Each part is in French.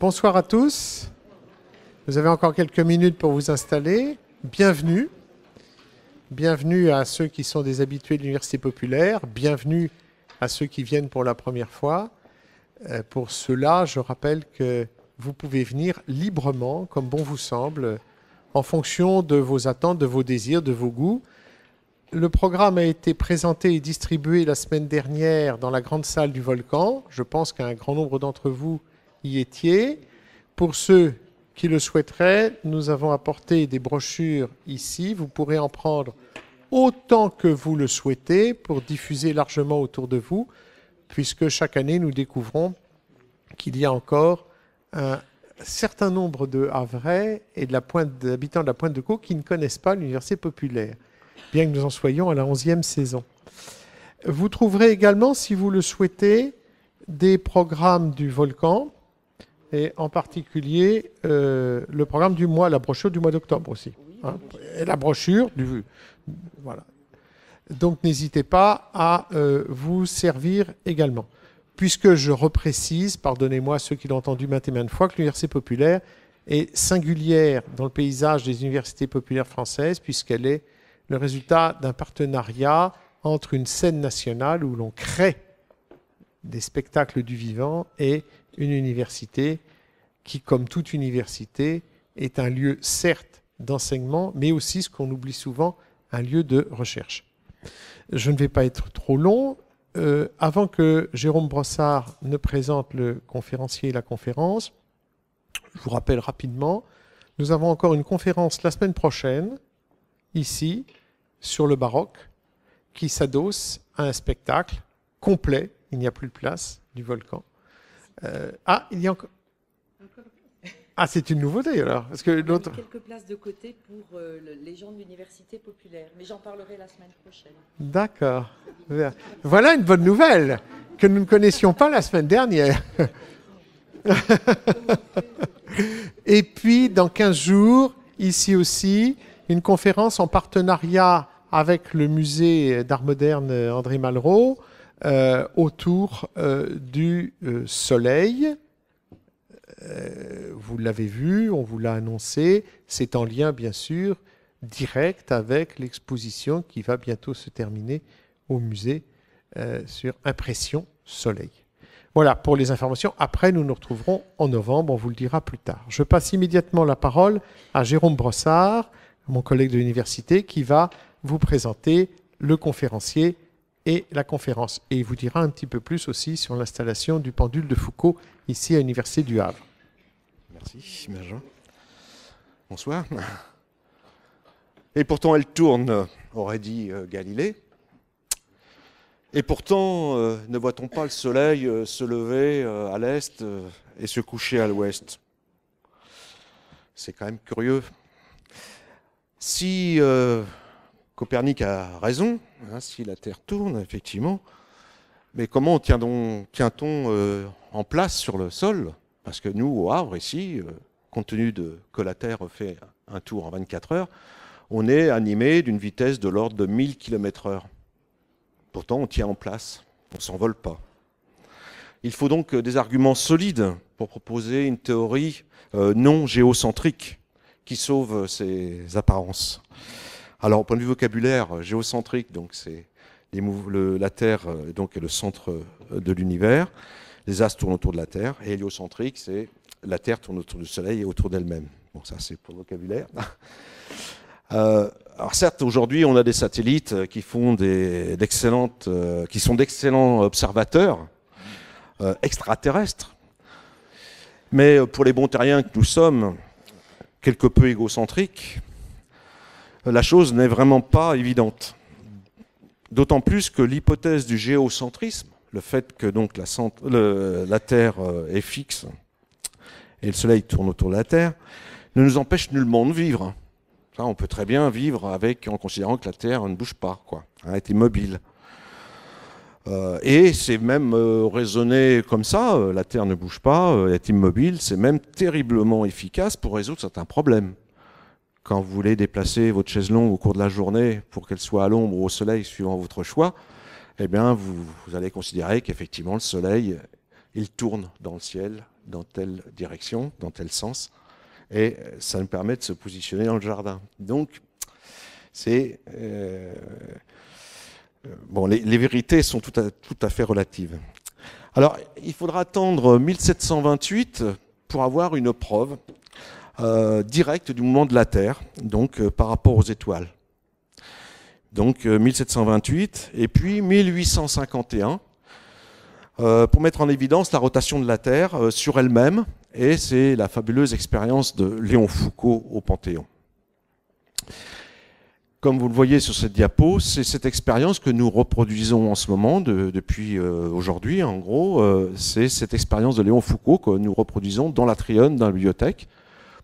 Bonsoir à tous. Vous avez encore quelques minutes pour vous installer. Bienvenue. Bienvenue à ceux qui sont des habitués de l'Université populaire. Bienvenue à ceux qui viennent pour la première fois. Pour cela, je rappelle que vous pouvez venir librement, comme bon vous semble, en fonction de vos attentes, de vos désirs, de vos goûts. Le programme a été présenté et distribué la semaine dernière dans la grande salle du Volcan. Je pense qu'un grand nombre d'entre vous y étiez. Pour ceux qui le souhaiteraient, nous avons apporté des brochures ici. Vous pourrez en prendre autant que vous le souhaitez pour diffuser largement autour de vous, puisque chaque année, nous découvrons qu'il y a encore un certain nombre de Havrais et d'habitants de la Pointe de Caux qui ne connaissent pas l'Université populaire, bien que nous en soyons à la 11e saison. Vous trouverez également, si vous le souhaitez, des programmes du Volcan, et en particulier le programme du mois, la brochure du mois d'octobre aussi. Hein, et la brochure voilà. Donc n'hésitez pas à vous servir également. Puisque je reprécise, pardonnez-moi ceux qui l'ont entendu maintes et maintes fois, que l'Université populaire est singulière dans le paysage des universités populaires françaises, puisqu'elle est le résultat d'un partenariat entre une scène nationale où l'on crée des spectacles du vivant et une université qui, comme toute université, est un lieu certes d'enseignement, mais aussi, ce qu'on oublie souvent, un lieu de recherche. Je ne vais pas être trop long. Avant que Jérôme Brossard ne présente le conférencier et la conférence, je vous rappelle rapidement, nous avons encore une conférence la semaine prochaine, ici, sur le baroque, qui s'adosse à un spectacle complet, il n'y a plus de place, du Volcan. Il y a encore... Ah, c'est une nouveauté alors parce que l'autre... Quelques places de côté pour les gens de l'Université populaire, mais j'en parlerai la semaine prochaine. D'accord. Voilà une bonne nouvelle que nous ne connaissions pas la semaine dernière. Et puis, dans 15 jours, ici aussi, une conférence en partenariat avec le musée d'art moderne André Malraux autour du soleil. Vous l'avez vu, on vous l'a annoncé, c'est en lien bien sûr direct avec l'exposition qui va bientôt se terminer au musée sur Impression Soleil. Voilà pour les informations. Après, nous nous retrouverons en novembre, on vous le dira plus tard. Je passe immédiatement la parole à Jérôme Brossard, mon collègue de l'université, qui va vous présenter le conférencier et la conférence. Et il vous dira un petit peu plus aussi sur l'installation du pendule de Foucault ici à l'Université du Havre. Merci, Benjamin. Bonsoir. Et pourtant, elle tourne, aurait dit Galilée. Et pourtant, ne voit-on pas le soleil se lever à l'est et se coucher à l'ouest? C'est quand même curieux. Si Copernic a raison, hein, si la Terre tourne, effectivement, mais comment tient-on en place sur le sol? Parce que nous, au Havre, ici, compte tenu que la Terre fait un tour en 24 heures, on est animé d'une vitesse de l'ordre de 1000 km/h. Pourtant, on tient en place, on ne s'envole pas. Il faut donc des arguments solides pour proposer une théorie non géocentrique qui sauve ces apparences. Alors, au point de vue vocabulaire, géocentrique, donc c'est la Terre donc est le centre de l'univers. Les astres tournent autour de la Terre. Et héliocentrique, c'est la Terre tourne autour du Soleil et autour d'elle-même. Bon, ça, c'est pour le vocabulaire. Alors, certes, aujourd'hui, on a des satellites qui sont d'excellents observateurs extraterrestres. Mais pour les bons terriens que nous sommes, quelque peu égocentriques, la chose n'est vraiment pas évidente. D'autant plus que l'hypothèse du géocentrisme, le fait que donc la Terre est fixe et le Soleil tourne autour de la Terre, ne nous empêche nullement de vivre. Ça, on peut très bien vivre en considérant que la Terre ne bouge pas, elle est immobile. Et c'est même raisonné comme ça, la Terre ne bouge pas, elle est immobile, c'est même terriblement efficace pour résoudre certains problèmes. Quand vous voulez déplacer votre chaise longue au cours de la journée pour qu'elle soit à l'ombre ou au soleil, suivant votre choix, eh bien, vous allez considérer qu'effectivement, le soleil, il tourne dans le ciel dans telle direction, dans tel sens, et ça nous permet de se positionner dans le jardin. Donc, c'est bon, les vérités sont tout à fait relatives. Alors, il faudra attendre 1728 pour avoir une preuve directe du mouvement de la Terre, donc par rapport aux étoiles. Donc 1728 et puis 1851 pour mettre en évidence la rotation de la Terre sur elle-même, et c'est la fabuleuse expérience de Léon Foucault au Panthéon. Comme vous le voyez sur cette diapo, c'est cette expérience que nous reproduisons en ce moment, depuis aujourd'hui en gros. C'est cette expérience de Léon Foucault que nous reproduisons dans l'atrium, dans la bibliothèque,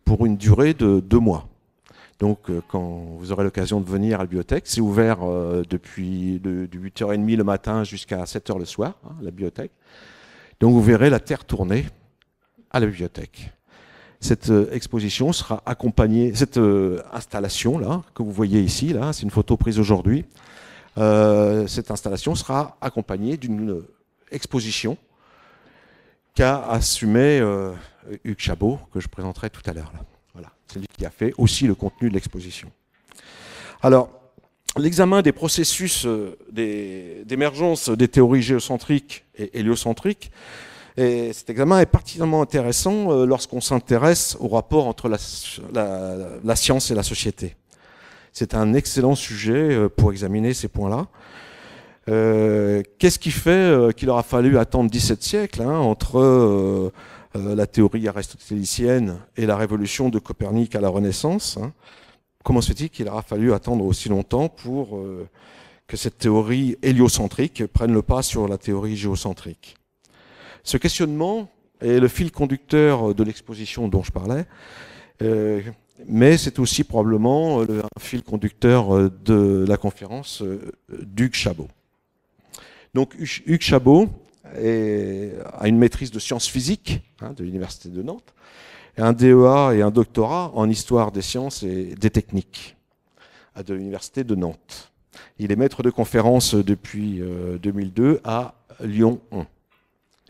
pour une durée de 2 mois. Donc quand vous aurez l'occasion de venir à la bibliothèque, c'est ouvert depuis de 8h30 le matin jusqu'à 7h le soir, hein, la bibliothèque. Donc vous verrez la Terre tourner à la bibliothèque. Cette exposition sera accompagnée, cette installation là que vous voyez ici, là, c'est une photo prise aujourd'hui. Cette installation sera accompagnée d'une exposition qu'a assumé Hugues Chabot, que je présenterai tout à l'heure. Voilà, c'est lui qui a fait aussi le contenu de l'exposition. Alors, l'examen des processus d'émergence des théories géocentriques et héliocentriques, et cet examen est particulièrement intéressant lorsqu'on s'intéresse au rapport entre la science et la société. C'est un excellent sujet pour examiner ces points-là. Qu'est-ce qui fait qu'il aura fallu attendre 17 siècles entre la théorie aristotélicienne et la révolution de Copernic à la Renaissance, hein? Comment se fait-il qu'il aura fallu attendre aussi longtemps pour que cette théorie héliocentrique prenne le pas sur la théorie géocentrique? Ce questionnement est le fil conducteur de l'exposition dont je parlais, mais c'est aussi probablement un fil conducteur de la conférence d'Hugues Chabot. Donc Hugues Chabot a une maîtrise de sciences physiques de l'Université de Nantes, et un DEA et un doctorat en histoire des sciences et des techniques de l'Université de Nantes. Il est maître de conférences depuis 2002 à Lyon 1,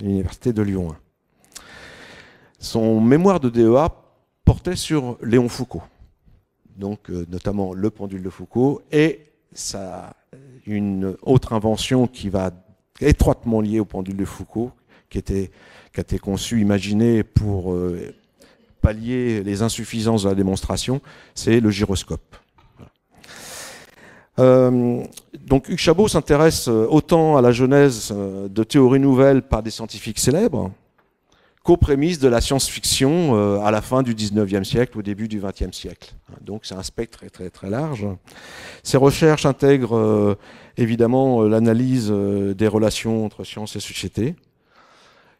l'Université de Lyon 1. Son mémoire de DEA portait sur Léon Foucault, donc notamment le pendule de Foucault, et une autre invention qui va étroitement liée au pendule de Foucault, qui a été conçue, imaginée pour pallier les insuffisances de la démonstration, c'est le gyroscope. Donc Hugues Chabot s'intéresse autant à la genèse de théories nouvelles par des scientifiques célèbres qu'aux prémices de la science-fiction à la fin du 19e siècle, au début du 20e siècle. Donc c'est un spectre très, très, très large. Ses recherches intègrent évidemment l'analyse des relations entre science et société.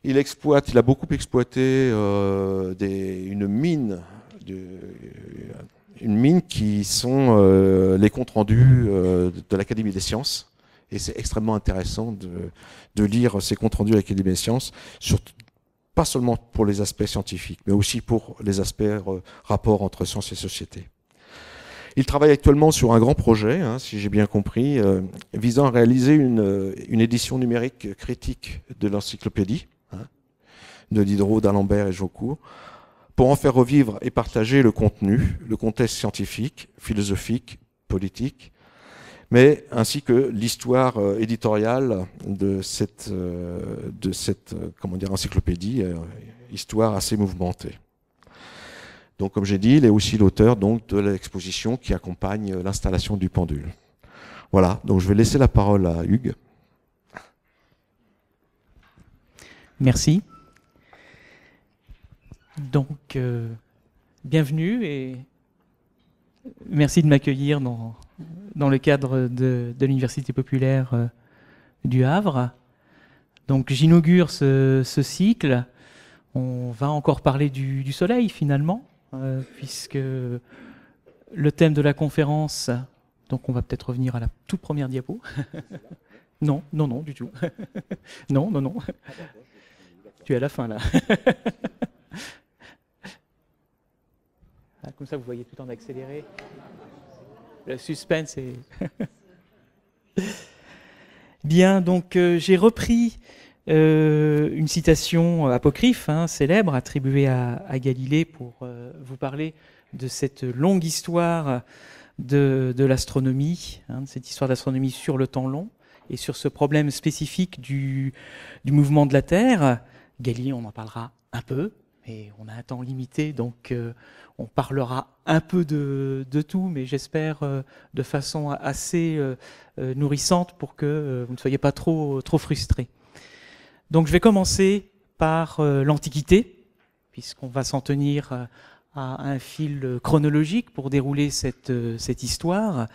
Il a beaucoup exploité une mine qui sont les comptes rendus de l'Académie des sciences. Et c'est extrêmement intéressant de lire ces comptes rendus de l'Académie des sciences, pas seulement pour les aspects scientifiques, mais aussi pour les aspects rapport entre science et société. Il travaille actuellement sur un grand projet, si j'ai bien compris, visant à réaliser une édition numérique critique de l'encyclopédie, de Diderot, d'Alembert et Jaucourt, pour en faire revivre et partager le contenu, le contexte scientifique, philosophique, politique, mais ainsi que l'histoire éditoriale de cette encyclopédie, histoire assez mouvementée. Donc, comme j'ai dit, il est aussi l'auteur de l'exposition qui accompagne l'installation du pendule. Voilà, donc je vais laisser la parole à Hugues. Merci. Donc, bienvenue et merci de m'accueillir dans le cadre de l'Université populaire du Havre. Donc, j'inaugure ce cycle. On va encore parler du soleil finalement, puisque le thème de la conférence, donc on va peut-être revenir à la toute première diapo. Non, du tout. Non. Tu es à la fin là. Comme ça, vous voyez tout en accéléré. Le suspense est... Bien, donc j'ai repris une citation apocryphe, célèbre, attribuée à Galilée pour vous parler de cette longue histoire de l'astronomie, de cette histoire d'astronomie sur le temps long, et sur ce problème spécifique du mouvement de la Terre. Galilée, on en parlera un peu, mais on a un temps limité, donc on parlera un peu de tout, mais j'espère de façon assez nourrissante pour que vous ne soyez pas trop frustrés. Donc je vais commencer par l'Antiquité, puisqu'on va s'en tenir à un fil chronologique pour dérouler cette histoire.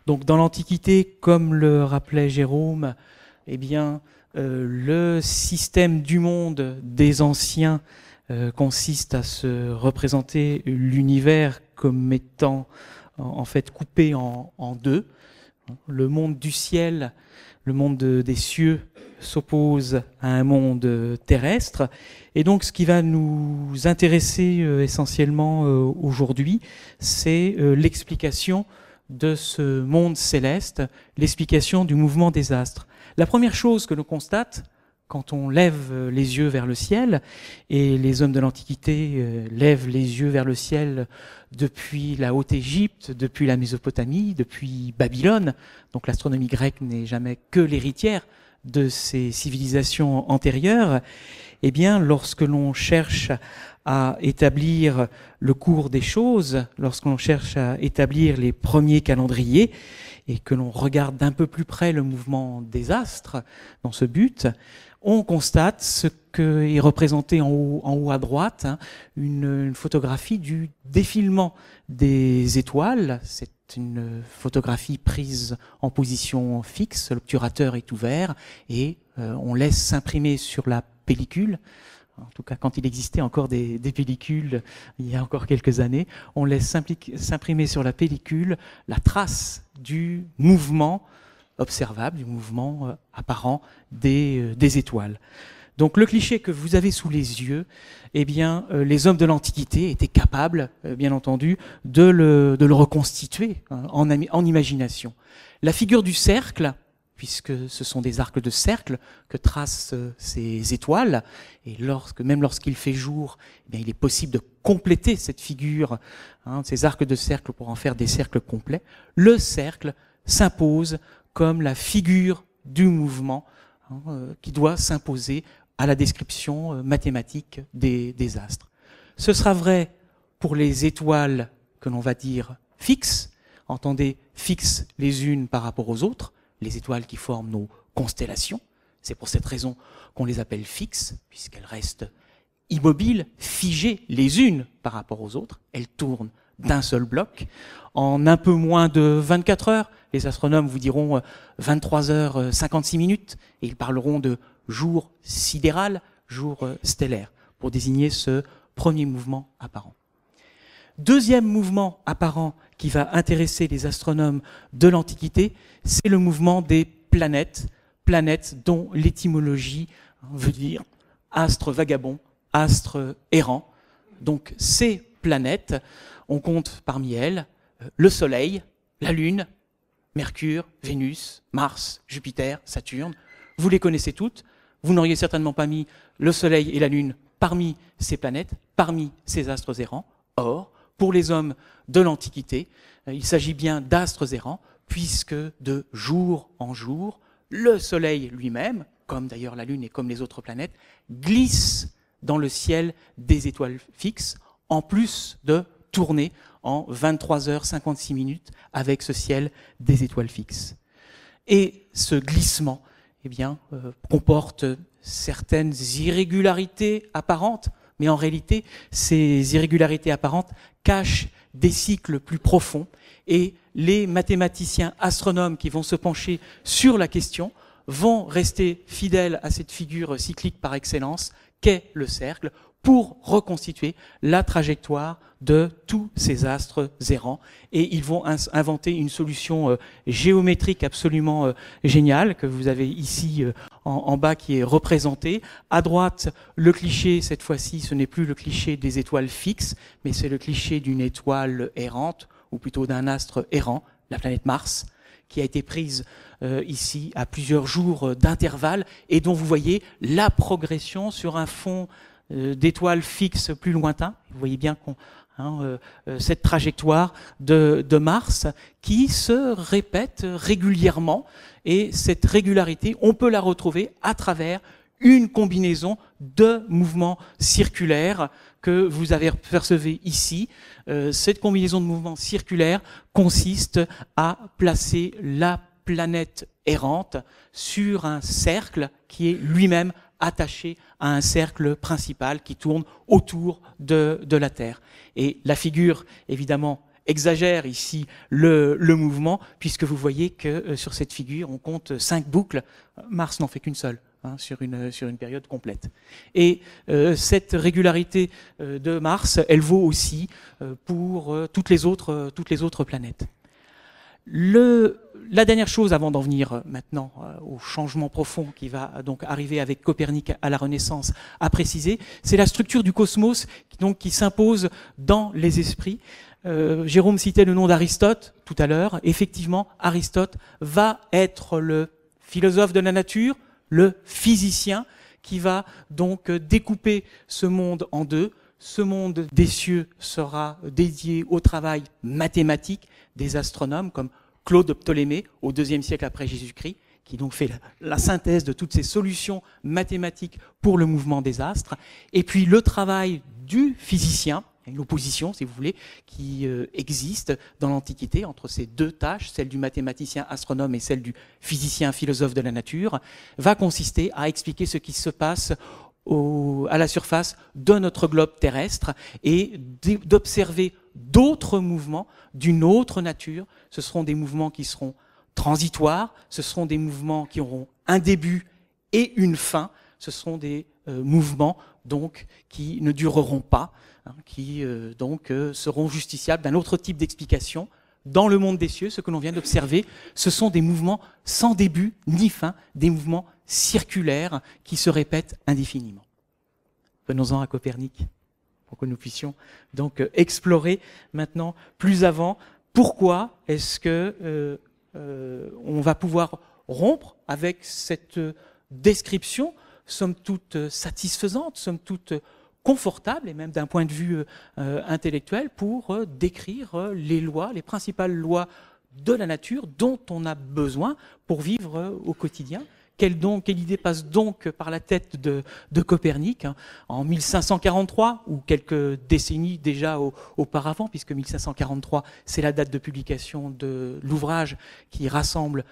Donc dans l'Antiquité, comme le rappelait Jérôme, eh bien, le système du monde des anciens consiste à se représenter l'univers comme étant en fait coupé en deux. Le monde du ciel, le monde des cieux s'oppose à un monde terrestre. Et donc ce qui va nous intéresser essentiellement aujourd'hui, c'est l'explication de ce monde céleste, l'explication du mouvement des astres. La première chose que l'on constate quand on lève les yeux vers le ciel, et les hommes de l'Antiquité lèvent les yeux vers le ciel depuis la Haute-Égypte, depuis la Mésopotamie, depuis Babylone, donc l'astronomie grecque n'est jamais que l'héritière de ces civilisations antérieures, eh bien, lorsque l'on cherche à établir le cours des choses, lorsque l'on cherche à établir les premiers calendriers, et que l'on regarde d'un peu plus près le mouvement des astres dans ce but, on constate ce qui est représenté en haut à droite, une photographie du défilement des étoiles. C'est une photographie prise en position fixe, l'obturateur est ouvert et on laisse s'imprimer sur la pellicule, en tout cas quand il existait encore des pellicules il y a encore quelques années, on laisse s'imprimer sur la pellicule la trace du mouvement observable, du mouvement apparent des étoiles. Donc le cliché que vous avez sous les yeux, eh bien, les hommes de l'Antiquité étaient capables, bien entendu, de le reconstituer en imagination. La figure du cercle, puisque ce sont des arcs de cercle que tracent ces étoiles, et même lorsqu'il fait jour, eh bien, il est possible de compléter cette figure, ces arcs de cercle pour en faire des cercles complets. Le cercle s'impose comme la figure du mouvement qui doit s'imposer à la description mathématique des astres. Ce sera vrai pour les étoiles que l'on va dire fixes, entendez fixes les unes par rapport aux autres, les étoiles qui forment nos constellations. C'est pour cette raison qu'on les appelle fixes, puisqu'elles restent immobiles, figées les unes par rapport aux autres. Elles tournent d'un seul bloc. En un peu moins de 24 heures, les astronomes vous diront 23h56, et ils parleront de jour sidéral, jour stellaire, pour désigner ce premier mouvement apparent. Deuxième mouvement apparent qui va intéresser les astronomes de l'Antiquité, c'est le mouvement des planètes, planètes dont l'étymologie veut dire astre vagabond, astre errant. Donc ces planètes, on compte parmi elles le Soleil, la Lune, Mercure, Vénus, Mars, Jupiter, Saturne. Vous les connaissez toutes. Vous n'auriez certainement pas mis le Soleil et la Lune parmi ces planètes, parmi ces astres errants. Or, pour les hommes de l'Antiquité, il s'agit bien d'astres errants, puisque de jour en jour, le Soleil lui-même, comme d'ailleurs la Lune et comme les autres planètes, glisse dans le ciel des étoiles fixes, en plus de tourner en 23h56 avec ce ciel des étoiles fixes. Et ce glissement, eh bien, comporte certaines irrégularités apparentes, mais en réalité, ces irrégularités apparentes cachent des cycles plus profonds, et les mathématiciens astronomes qui vont se pencher sur la question vont rester fidèles à cette figure cyclique par excellence qu'est le cercle, pour reconstituer la trajectoire de tous ces astres errants. Et ils vont inventer une solution géométrique absolument géniale, que vous avez ici en bas qui est représentée. À droite, le cliché, cette fois-ci, ce n'est plus le cliché des étoiles fixes, mais c'est le cliché d'une étoile errante, ou plutôt d'un astre errant, la planète Mars, qui a été prise ici à plusieurs jours d'intervalle et dont vous voyez la progression sur un fond d'étoiles fixes plus lointain. Vous voyez bien cette trajectoire de Mars qui se répète régulièrement, et cette régularité, on peut la retrouver à travers une combinaison de mouvements circulaires que vous avez percevez ici. Cette combinaison de mouvements circulaires consiste à placer la planète errante sur un cercle qui est lui-même attaché à un cercle principal qui tourne autour de la Terre. Et la figure, évidemment, exagère ici le mouvement, puisque vous voyez que sur cette figure, on compte 5 boucles. Mars n'en fait qu'une seule. Sur une période complète. Et cette régularité de Mars, elle vaut aussi pour toutes les autres planètes. La dernière chose, avant d'en venir maintenant au changement profond qui va donc arriver avec Copernic à la Renaissance, à préciser, c'est la structure du cosmos qui s'impose dans les esprits. Jérôme citait le nom d'Aristote tout à l'heure. Effectivement, Aristote va être le philosophe de la nature, le physicien qui va donc découper ce monde en deux. Ce monde des cieux sera dédié au travail mathématique des astronomes comme Claude Ptolémée au IIe siècle après Jésus-Christ, qui donc fait la synthèse de toutes ces solutions mathématiques pour le mouvement des astres. Et puis le travail du physicien, une opposition, si vous voulez, qui existe dans l'Antiquité entre ces deux tâches, celle du mathématicien astronome et celle du physicien philosophe de la nature, va consister à expliquer ce qui se passe à la surface de notre globe terrestre et d'observer d'autres mouvements d'une autre nature. Ce seront des mouvements qui seront transitoires, ce seront des mouvements qui auront un début et une fin, ce seront des mouvements donc qui ne dureront pas, qui seront justiciables d'un autre type d'explication. Dans le monde des cieux, ce que l'on vient d'observer, ce sont des mouvements sans début ni fin, des mouvements circulaires qui se répètent indéfiniment. Venons-en à Copernic, pour que nous puissions donc explorer maintenant plus avant pourquoi est-ce que on va pouvoir rompre avec cette description, somme toute satisfaisante, somme toute confortable, et même d'un point de vue intellectuel, pour décrire les lois, les principales lois de la nature dont on a besoin pour vivre au quotidien. Quelle idée passe donc par la tête de Copernic en 1543, ou quelques décennies déjà auparavant, puisque 1543, c'est la date de publication de l'ouvrage qui rassemble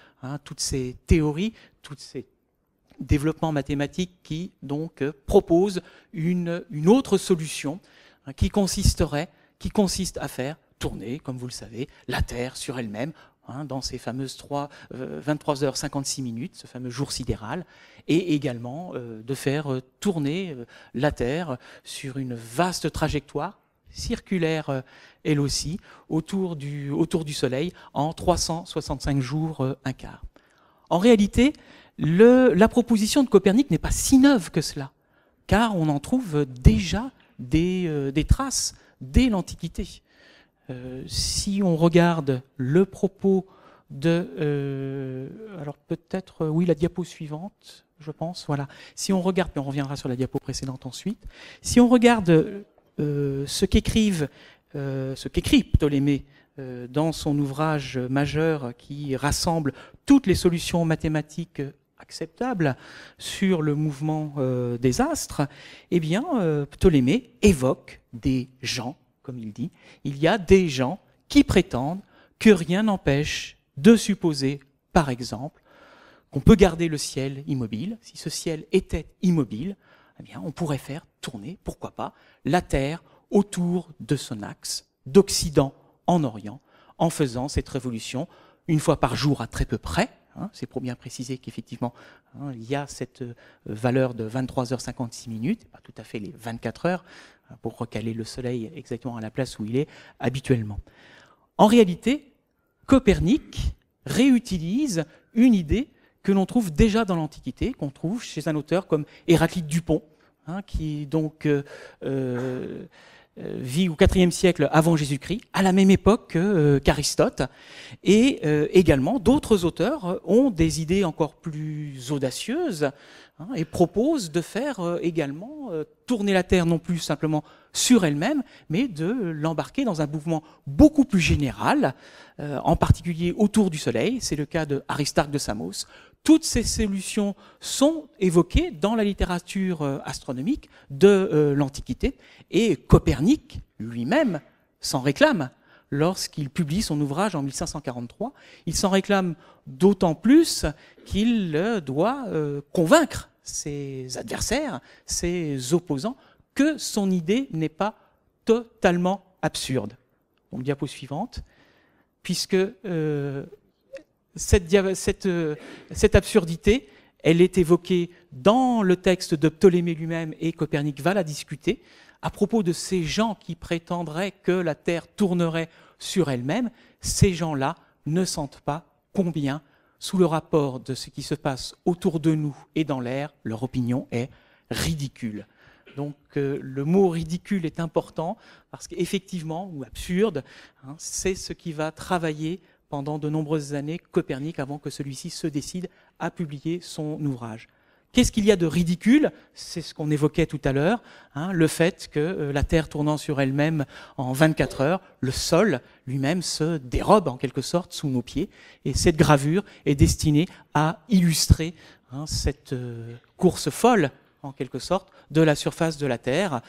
toutes ces théories, toutes ces développement mathématique qui donc propose une autre solution qui consiste à faire tourner, comme vous le savez, la Terre sur elle-même dans ces fameuses 23h56, ce fameux jour sidéral, et également de faire tourner la Terre sur une vaste trajectoire circulaire elle aussi autour du Soleil en 365 jours un quart. En réalité, la proposition de Copernic n'est pas si neuve que cela, car on en trouve déjà des traces dès l'Antiquité. Si on regarde le propos alors peut-être, oui, la diapo suivante, je pense, voilà. Si on regarde, puis on reviendra sur la diapo précédente ensuite, si on regarde ce qu'écrit Ptolémée dans son ouvrage majeur qui rassemble toutes les solutions mathématiques acceptables sur le mouvement des astres, eh bien, Ptolémée évoque des gens, comme il dit. Il y a des gens qui prétendent que rien n'empêche de supposer, par exemple, qu'on peut garder le ciel immobile. Si ce ciel était immobile, eh bien, on pourrait faire tourner, pourquoi pas, la Terre autour de son axe, d'Occident en Orient, en faisant cette révolution une fois par jour à très peu près. C'est pour bien préciser qu'effectivement, il y a cette valeur de 23h56, pas tout à fait les 24 heures, pour recaler le Soleil exactement à la place où il est habituellement. En réalité, Copernic réutilise une idée que l'on trouve déjà dans l'Antiquité, qu'on trouve chez un auteur comme Héraclite Dupont, qui donc vit au IVe siècle avant Jésus-Christ, à la même époque qu'Aristote. Et également, d'autres auteurs ont des idées encore plus audacieuses et proposent de faire également tourner la Terre non plus simplement sur elle-même, mais de l'embarquer dans un mouvement beaucoup plus général, en particulier autour du Soleil. C'est le cas de Aristarque de Samos. Toutes ces solutions sont évoquées dans la littérature astronomique de l'Antiquité, et Copernic lui-même s'en réclame lorsqu'il publie son ouvrage en 1543. Il s'en réclame d'autant plus qu'il doit convaincre ses adversaires, ses opposants, que son idée n'est pas totalement absurde. Donc, diapo suivante, puisque cette absurdité, elle est évoquée dans le texte de Ptolémée lui-même, et Copernic va la discuter, à propos de ces gens qui prétendraient que la Terre tournerait sur elle-même. Ces gens-là ne sentent pas combien, sous le rapport de ce qui se passe autour de nous et dans l'air, leur opinion est ridicule. Donc le mot ridicule est important, parce qu'effectivement, ou absurde, c'est ce qui va travailler pendant de nombreuses années Copernic, avant que celui-ci se décide à publier son ouvrage. Qu'est-ce qu'il y a de ridicule? C'est ce qu'on évoquait tout à l'heure, le fait que la Terre tournant sur elle-même en 24 heures, le sol lui-même se dérobe en quelque sorte sous nos pieds. Et cette gravure est destinée à illustrer cette course folle, en quelque sorte, de la surface de la Terre.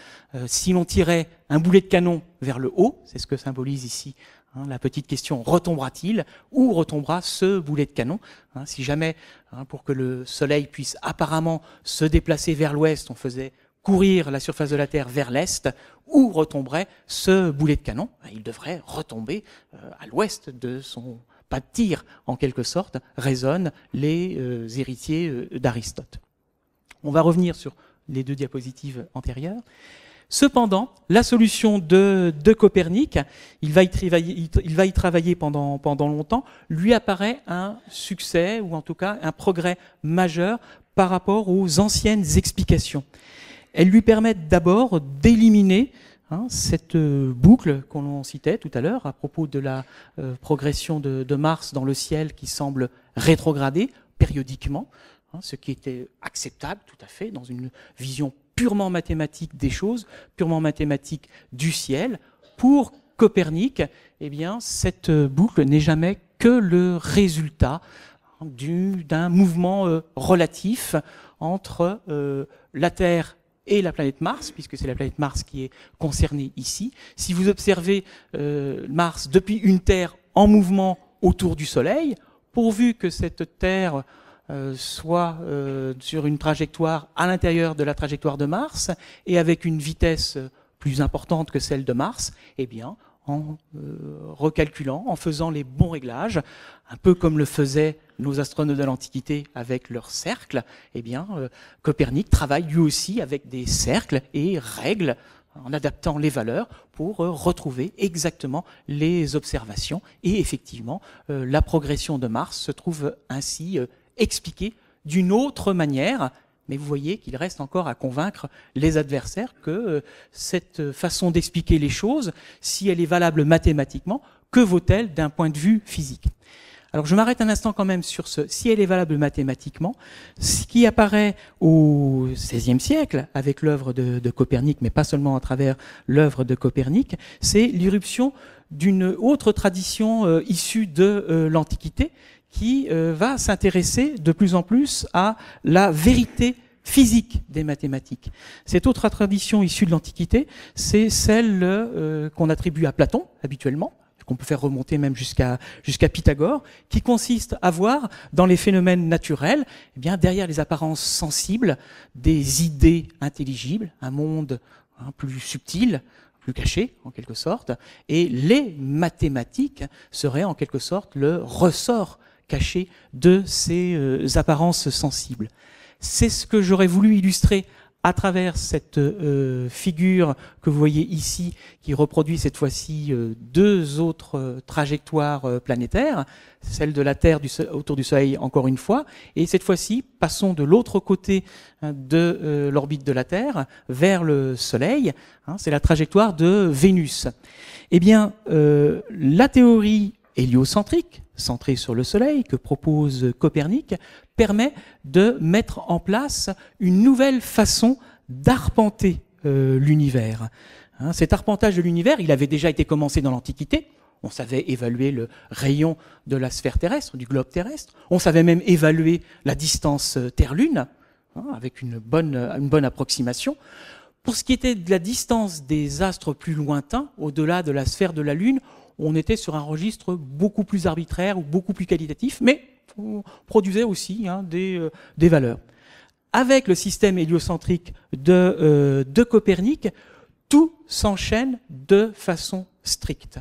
Si l'on tirait un boulet de canon vers le haut, c'est ce que symbolise ici la petite question, retombera-t-il? Où retombera ce boulet de canon? Si jamais, pour que le Soleil puisse apparemment se déplacer vers l'ouest, on faisait courir la surface de la Terre vers l'est, où retomberait ce boulet de canon? Il devrait retomber à l'ouest de son pas de tir, en quelque sorte, raisonnent les héritiers d'Aristote. On va revenir sur les deux diapositives antérieures. Cependant, la solution de Copernic, il va y travailler pendant longtemps, lui apparaît un succès, ou en tout cas un progrès majeur par rapport aux anciennes explications. Elles lui permettent d'abord d'éliminer cette boucle qu'on citait tout à l'heure à propos de la progression de Mars dans le ciel qui semble rétrograder périodiquement, ce qui était acceptable tout à fait dans une vision purement mathématique des choses, purement mathématique du ciel. Pour Copernic, eh bien, cette boucle n'est jamais que le résultat d'un mouvement relatif entre la Terre et la planète Mars, puisque c'est la planète Mars qui est concernée ici. Si vous observez Mars depuis une Terre en mouvement autour du Soleil, pourvu que cette Terre soit sur une trajectoire à l'intérieur de la trajectoire de Mars et avec une vitesse plus importante que celle de Mars, eh bien, en recalculant, en faisant les bons réglages, un peu comme le faisaient nos astronomes de l'Antiquité avec leurs cercles, eh bien, Copernic travaille lui aussi avec des cercles et règle en adaptant les valeurs pour retrouver exactement les observations. Et effectivement, la progression de Mars se trouve ainsi expliquée d'une autre manière, mais vous voyez qu'il reste encore à convaincre les adversaires que cette façon d'expliquer les choses, si elle est valable mathématiquement, que vaut-elle d'un point de vue physique? Alors je m'arrête un instant quand même sur ce « si elle est valable mathématiquement », ce qui apparaît au XVIe siècle avec l'œuvre de Copernic, mais pas seulement à travers l'œuvre de Copernic, c'est l'irruption d'une autre tradition issue de l'Antiquité qui va s'intéresser de plus en plus à la vérité physique des mathématiques. Cette autre tradition issue de l'Antiquité, c'est celle qu'on attribue à Platon habituellement, qu'on peut faire remonter même jusqu'à Pythagore, qui consiste à voir dans les phénomènes naturels, eh bien, derrière les apparences sensibles, des idées intelligibles, un monde plus subtil, plus caché en quelque sorte, et les mathématiques seraient en quelque sorte le ressort caché de ces apparences sensibles. C'est ce que j'aurais voulu illustrer à travers cette figure que vous voyez ici, qui reproduit cette fois-ci deux autres trajectoires planétaires, celle de la Terre autour du Soleil encore une fois, et cette fois-ci, passons de l'autre côté de l'orbite de la Terre vers le Soleil, c'est la trajectoire de Vénus. Eh bien, la théorie héliocentrique, centrée sur le Soleil, que propose Copernic, permet de mettre en place une nouvelle façon d'arpenter l'univers. Cet arpentage de l'univers, il avait déjà été commencé dans l'Antiquité. On savait évaluer le rayon de la sphère terrestre, du globe terrestre. On savait même évaluer la distance Terre-Lune, avec une bonne approximation. Pour ce qui était de la distance des astres plus lointains, au-delà de la sphère de la Lune, on était sur un registre beaucoup plus arbitraire ou beaucoup plus qualitatif, mais on produisait aussi des valeurs. Avec le système héliocentrique de Copernic, tout s'enchaîne de façon stricte.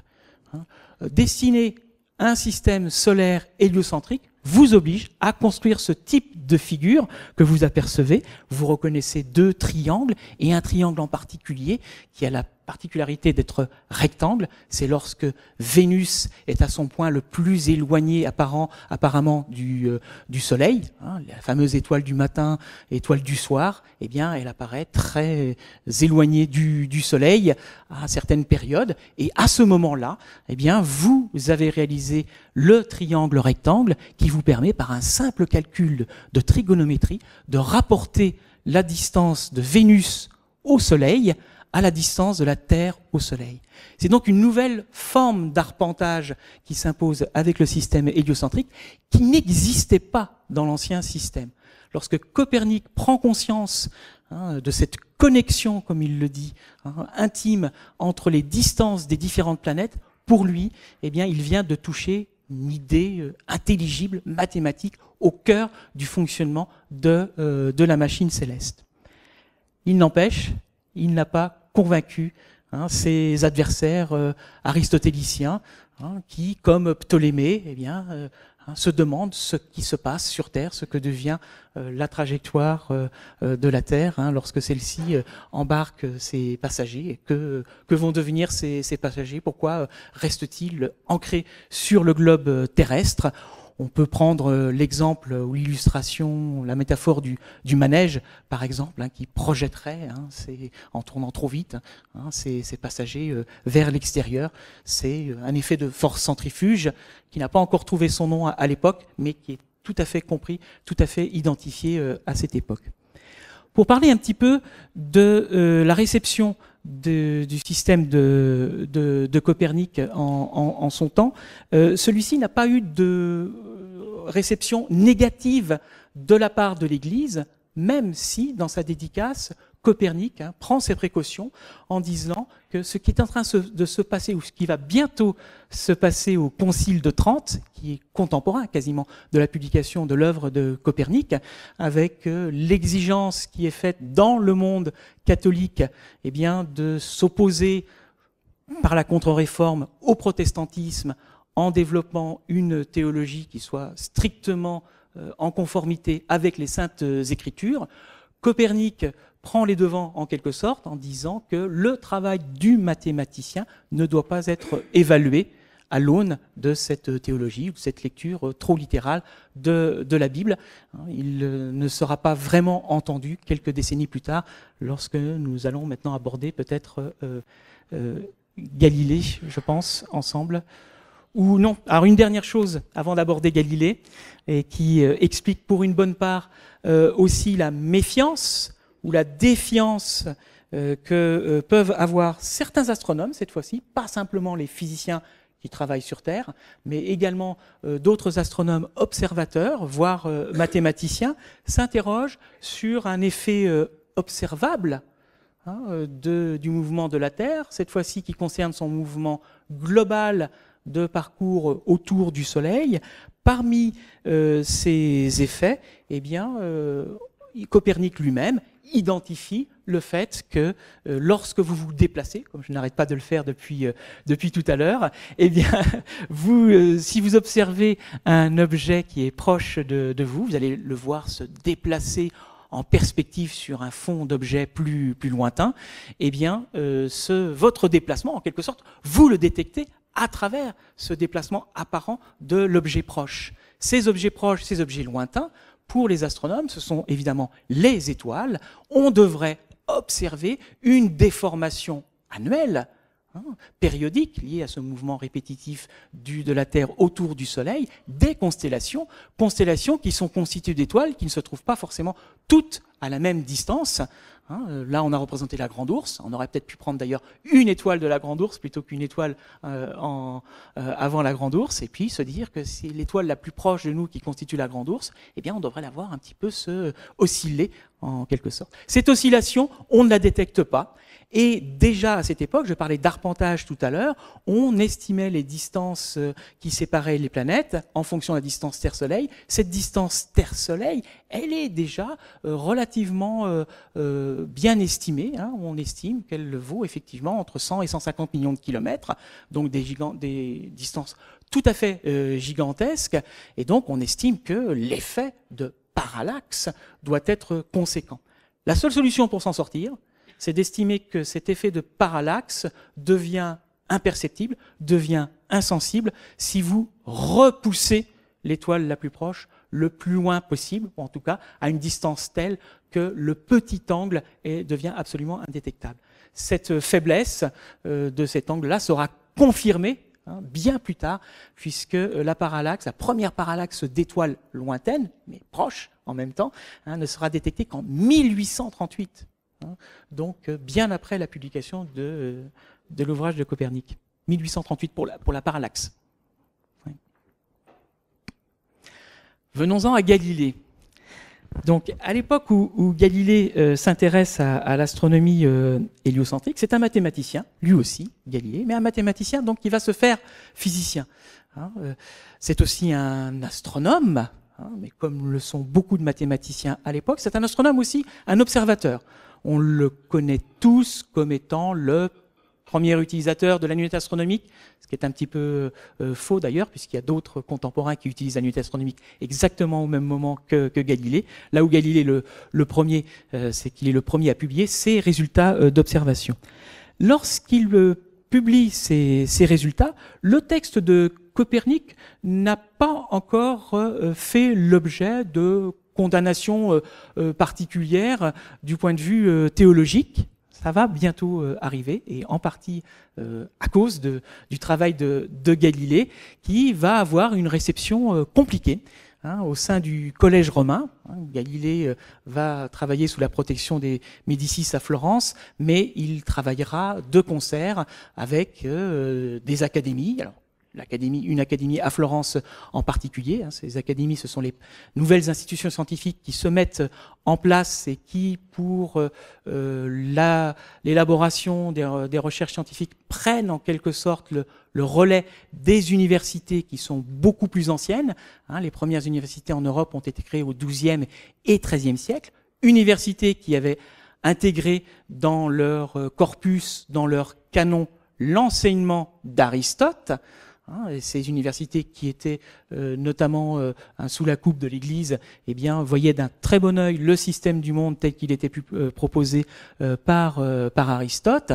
Dessiner un système solaire héliocentrique vous oblige à construire ce type de figure que vous apercevez. Vous reconnaissez deux triangles, et un triangle en particulier qui a la particularité d'être rectangle. C'est lorsque Vénus est à son point le plus éloigné apparemment du Soleil, la fameuse étoile du matin, étoile du soir, eh bien, elle apparaît très éloignée du Soleil à certaines périodes. Et à ce moment-là, eh bien, vous avez réalisé le triangle rectangle qui vous permet, par un simple calcul de trigonométrie, de rapporter la distance de Vénus au Soleil à la distance de la Terre au Soleil. C'est donc une nouvelle forme d'arpentage qui s'impose avec le système héliocentrique qui n'existait pas dans l'ancien système. Lorsque Copernic prend conscience de cette connexion, comme il le dit, intime entre les distances des différentes planètes, pour lui, eh bien, il vient de toucher une idée intelligible, mathématique, au cœur du fonctionnement de la machine céleste. Il n'empêche, il n'a pas convaincu ses adversaires aristotéliciens qui, comme Ptolémée, eh bien, se demandent ce qui se passe sur Terre, ce que devient la trajectoire de la Terre lorsque celle-ci embarque ses passagers. Et que vont devenir ces passagers? Pourquoi restent-ils ancrés sur le globe terrestre? On peut prendre l'exemple ou l'illustration, la métaphore du manège, par exemple, qui projetterait, en tournant trop vite, ces passagers vers l'extérieur. C'est un effet de force centrifuge qui n'a pas encore trouvé son nom à l'époque, mais qui est tout à fait compris, tout à fait identifié à cette époque. Pour parler un petit peu de la réception du système de Copernic en son temps, celui-ci n'a pas eu de réception négative de la part de l'Église, même si, dans sa dédicace, Copernic prend ses précautions en disant que ce qui est en train de se passer, ou ce qui va bientôt se passer au Concile de Trente, qui est contemporain quasiment de la publication de l'œuvre de Copernic, avec l'exigence qui est faite dans le monde catholique, eh bien, de s'opposer par la contre-réforme au protestantisme en développant une théologie qui soit strictement en conformité avec les saintes écritures. Copernic prend les devants en quelque sorte en disant que le travail du mathématicien ne doit pas être évalué à l'aune de cette théologie ou de cette lecture trop littérale de la Bible. Il ne sera pas vraiment entendu quelques décennies plus tard lorsque nous allons maintenant aborder peut-être Galilée, je pense, ensemble. Ou non. Alors une dernière chose avant d'aborder Galilée, et qui explique pour une bonne part aussi la méfiance ou la défiance que peuvent avoir certains astronomes cette fois-ci, pas simplement les physiciens qui travaillent sur Terre, mais également d'autres astronomes observateurs, voire mathématiciens, s'interrogent sur un effet observable du mouvement de la Terre, cette fois-ci qui concerne son mouvement global de parcours autour du Soleil. Parmi ces effets, eh bien, Copernic lui-même identifie le fait que lorsque vous vous déplacez, comme je n'arrête pas de le faire depuis tout à l'heure, eh bien, si vous observez un objet qui est proche de vous, vous allez le voir se déplacer en perspective sur un fond d'objet plus lointain, eh bien, votre déplacement, en quelque sorte, vous le détectez à travers ce déplacement apparent de l'objet proche. Ces objets proches, ces objets lointains, pour les astronomes, ce sont évidemment les étoiles. On devrait observer une déformation annuelle, périodique, liée à ce mouvement répétitif de la Terre autour du Soleil, des constellations qui sont constituées d'étoiles qui ne se trouvent pas forcément toutes à la même distance. Là, on a représenté la Grande Ourse. On aurait peut-être pu prendre d'ailleurs une étoile de la Grande Ourse plutôt qu'une étoile avant la Grande Ourse, et puis se dire que c'est l'étoile la plus proche de nous qui constitue la Grande Ourse, eh bien, on devrait la voir un petit peu se osciller en quelque sorte. Cette oscillation, on ne la détecte pas. Et déjà à cette époque, je parlais d'arpentage tout à l'heure, on estimait les distances qui séparaient les planètes en fonction de la distance Terre-Soleil. Cette distance Terre-Soleil, elle est déjà relativement bien estimée. On estime qu'elle vaut effectivement entre 100 et 150 millions de kilomètres, donc des distances tout à fait gigantesques. Et donc on estime que l'effet de parallaxe doit être conséquent. La seule solution pour s'en sortir, c'est d'estimer que cet effet de parallaxe devient imperceptible, devient insensible si vous repoussez l'étoile la plus proche le plus loin possible, ou en tout cas à une distance telle que le petit angle devient absolument indétectable. Cette faiblesse de cet angle-là sera confirmée bien plus tard, puisque la première parallaxe d'étoiles lointaines, mais proches en même temps, ne sera détectée qu'en 1838. Donc bien après la publication de l'ouvrage de Copernic. 1838 pour la parallaxe. Ouais. Venons-en à Galilée. Donc à l'époque où Galilée s'intéresse à l'astronomie héliocentrique, c'est un mathématicien, lui aussi, Galilée, mais un mathématicien donc qui va se faire physicien. C'est aussi un astronome, mais comme le sont beaucoup de mathématiciens à l'époque, c'est un astronome aussi, un observateur. On le connaît tous comme étant le premier utilisateur de la lunette astronomique, ce qui est un petit peu faux d'ailleurs, puisqu'il y a d'autres contemporains qui utilisent la lunette astronomique exactement au même moment que Galilée. Là où Galilée le premier, c'est qu'il est le premier à publier ses résultats d'observation. Lorsqu'il publie ces résultats, le texte de Copernic n'a pas encore fait l'objet de condamnation particulière du point de vue théologique. Ça va bientôt arriver, et en partie à cause du travail de Galilée, qui va avoir une réception compliquée au sein du collège romain. Galilée va travailler sous la protection des Médicis à Florence, mais il travaillera de concert avec des académies. Alors, une académie à Florence en particulier. Ces académies, ce sont les nouvelles institutions scientifiques qui se mettent en place et qui, pour l'élaboration des recherches scientifiques, prennent en quelque sorte le relais des universités qui sont beaucoup plus anciennes. Les premières universités en Europe ont été créées au XIIe et XIIIe siècle. Universités qui avaient intégré dans leur corpus, dans leur canon, l'enseignement d'Aristote. Et ces universités qui étaient notamment sous la coupe de l'Église, eh bien, voyaient d'un très bon œil le système du monde tel qu'il était proposé par Aristote,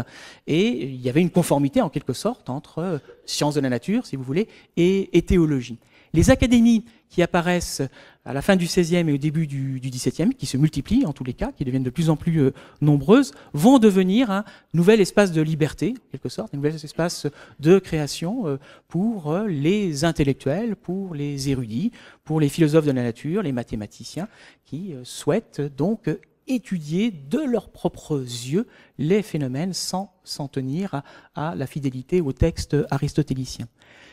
et il y avait une conformité en quelque sorte entre sciences de la nature, si vous voulez, et théologie. Les académies qui apparaissent à la fin du XVIe et au début du XVIIe, qui se multiplient en tous les cas, qui deviennent de plus en plus nombreuses, vont devenir un nouvel espace de liberté, en quelque sorte, un nouvel espace de création pour les intellectuels, pour les érudits, pour les philosophes de la nature, les mathématiciens, qui souhaitent donc étudier de leurs propres yeux les phénomènes sans s'en tenir à la fidélité au texte aristotélicien.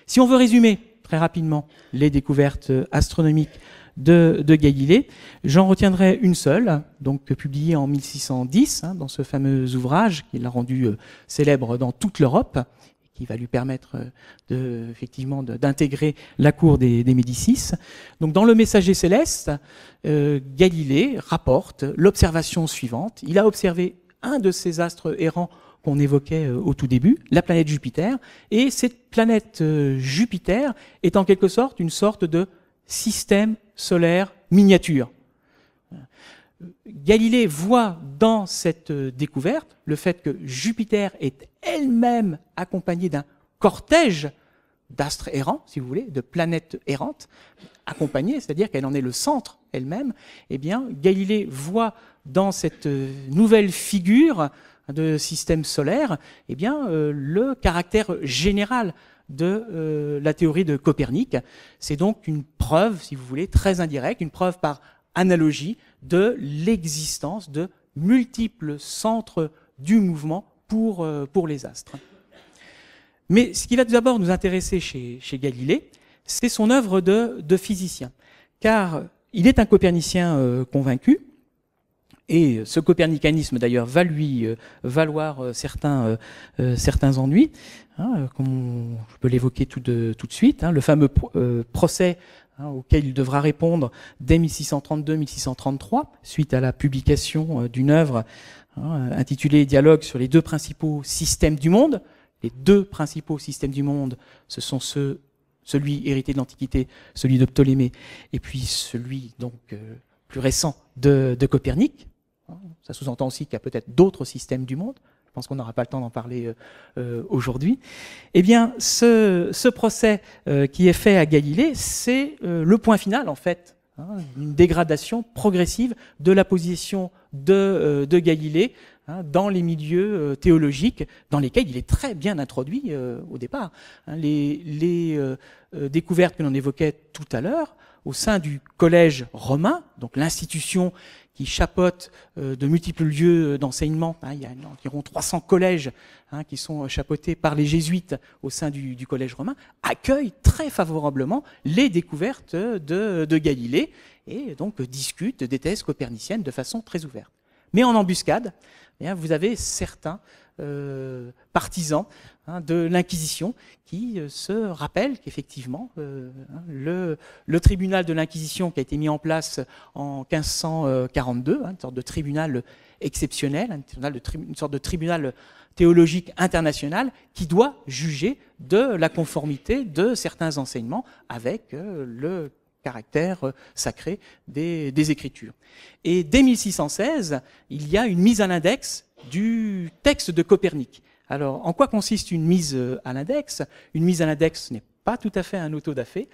Si on veut résumer très rapidement les découvertes astronomiques de Galilée, j'en retiendrai une seule, donc publiée en 1610 dans ce fameux ouvrage qui l'a rendu célèbre dans toute l'Europe, qui va lui permettre effectivement d'intégrer la cour des Médicis. Donc dans le Messager céleste, Galilée rapporte l'observation suivante. Il a observé un de ces astres errants qu'on évoquait au tout début, la planète Jupiter, et cette planète Jupiter est en quelque sorte une sorte de système solaire miniature. Galilée voit dans cette découverte le fait que Jupiter est elle-même accompagnée d'un cortège d'astres errants, si vous voulez, de planètes errantes, accompagnées, c'est-à-dire qu'elle en est le centre elle-même. Eh bien, Galilée voit dans cette nouvelle figure de système solaire, eh bien, le caractère général de la théorie de Copernic. C'est donc une preuve, si vous voulez, très indirecte, une preuve par analogie de l'existence de multiples centres du mouvement pour les astres. Mais ce qui va d'abord nous intéresser chez Galilée, c'est son œuvre de physicien. Car il est un copernicien convaincu, et ce copernicanisme d'ailleurs va lui valoir certains ennuis, hein, comme je peux l'évoquer tout de suite, hein, le fameux procès auquel il devra répondre dès 1632-1633, suite à la publication d'une œuvre intitulée « Dialogue sur les deux principaux systèmes du monde ». Les deux principaux systèmes du monde, ce sont celui hérité de l'Antiquité, celui de Ptolémée, et puis celui donc plus récent de Copernic. Ça sous-entend aussi qu'il y a peut-être d'autres systèmes du monde. Je pense qu'on n'aura pas le temps d'en parler aujourd'hui. Eh bien, ce procès qui est fait à Galilée, c'est le point final, en fait, une dégradation progressive de la position de Galilée dans les milieux théologiques dans lesquels il est très bien introduit au départ. Les découvertes que l'on évoquait tout à l'heure, au sein du collège romain, donc l'institution qui chapeaute de multiples lieux d'enseignement. Il y a environ 300 collèges qui sont chapeautés par les jésuites au sein du collège romain, accueillent très favorablement les découvertes de Galilée et donc discutent des thèses coperniciennes de façon très ouverte. Mais en embuscade, vous avez certains partisans de l'Inquisition qui se rappellent qu'effectivement le tribunal de l'Inquisition qui a été mis en place en 1542, une sorte de tribunal exceptionnel, une sorte de tribunal théologique international qui doit juger de la conformité de certains enseignements avec le caractère sacré des Écritures. Et dès 1616, il y a une mise à l'index du texte de Copernic. Alors, en quoi consiste une mise à l'index ? Une mise à l'index n'est pas tout à fait un auto-da-fé.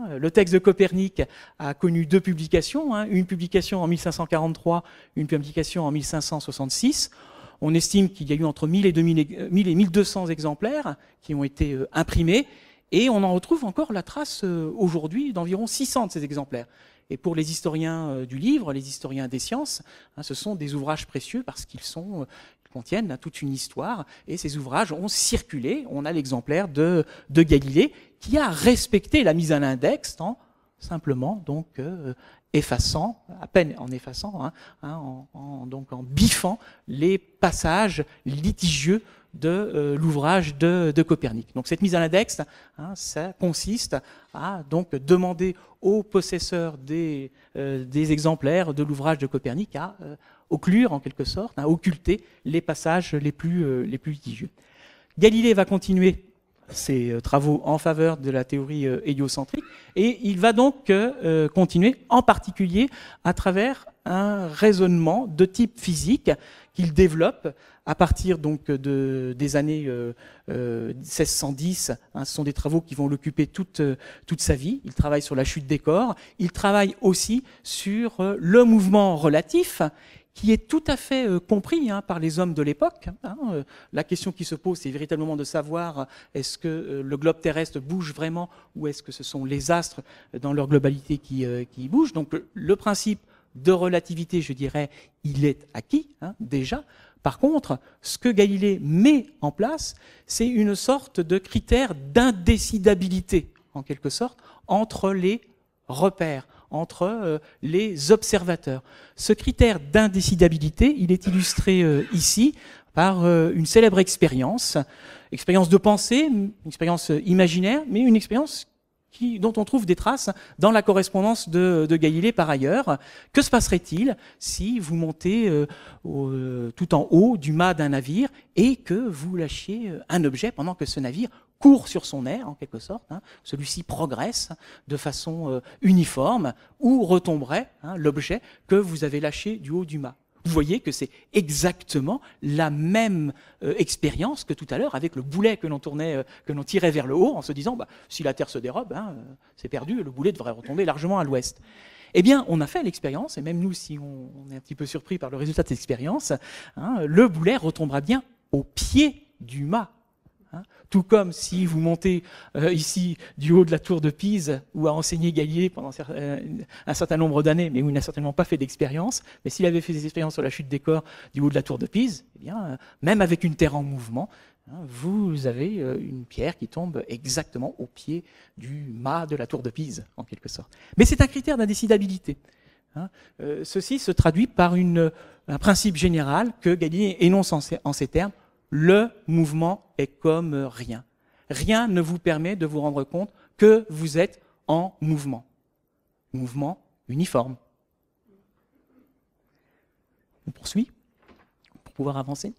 Le texte de Copernic a connu deux publications, une publication en 1543, une publication en 1566. On estime qu'il y a eu entre 1000 et 1200 exemplaires qui ont été imprimés, et on en retrouve encore la trace aujourd'hui d'environ 600 de ces exemplaires. Et pour les historiens du livre, les historiens des sciences, ce sont des ouvrages précieux parce qu'ils contiennent toute une histoire, et ces ouvrages ont circulé. On a l'exemplaire de Galilée qui a respecté la mise à l'index en simplement donc effaçant, à peine en effaçant, donc en biffant les passages litigieux de l'ouvrage de Copernic. Donc cette mise à l'index, ça consiste à donc demander aux possesseurs des exemplaires de l'ouvrage de Copernic à occlure en quelque sorte, à occulter les passages les plus litigieux. Galilée va continuer ses travaux en faveur de la théorie héliocentrique, et il va donc continuer en particulier à travers un raisonnement de type physique qu'il développe à partir donc des années 1610. Ce sont des travaux qui vont l'occuper toute sa vie. Il travaille sur la chute des corps, il travaille aussi sur le mouvement relatif, qui est tout à fait compris par les hommes de l'époque. La question qui se pose, c'est véritablement de savoir est-ce que le globe terrestre bouge vraiment, ou est-ce que ce sont les astres dans leur globalité qui bougent. Donc le principe de relativité, je dirais, il est acquis déjà. Par contre, ce que Galilée met en place, c'est une sorte de critère d'indécidabilité, en quelque sorte, entre les repères, entre les observateurs. Ce critère d'indécidabilité, il est illustré ici par une célèbre expérience de pensée, une expérience imaginaire, mais une expérience dont on trouve des traces dans la correspondance de Galilée par ailleurs. Que se passerait-il si vous montez tout en haut du mât d'un navire et que vous lâchiez un objet pendant que ce navire court sur son aire, en quelque sorte, hein, celui-ci progresse de façon uniforme, où retomberait l'objet que vous avez lâché du haut du mât. Vous voyez que c'est exactement la même expérience que tout à l'heure avec le boulet que l'on tirait vers le haut en se disant si la Terre se dérobe, c'est perdu, le boulet devrait retomber largement à l'ouest. Eh bien, on a fait l'expérience, et même nous, si on est un petit peu surpris par le résultat de cette expérience, le boulet retombera bien au pied du mât. Tout comme si vous montez ici du haut de la tour de Pise, où a enseigné Galilée pendant un certain nombre d'années, mais où il n'a certainement pas fait d'expérience. Mais s'il avait fait des expériences sur la chute des corps du haut de la tour de Pise, eh bien, même avec une Terre en mouvement, vous avez une pierre qui tombe exactement au pied du mât de la tour de Pise, en quelque sorte. Mais c'est un critère d'indécidabilité. Ceci se traduit par un principe général que Galilée énonce en ces termes. Le mouvement est comme rien. Rien ne vous permet de vous rendre compte que vous êtes en mouvement. Mouvement uniforme. On poursuit pour pouvoir avancer.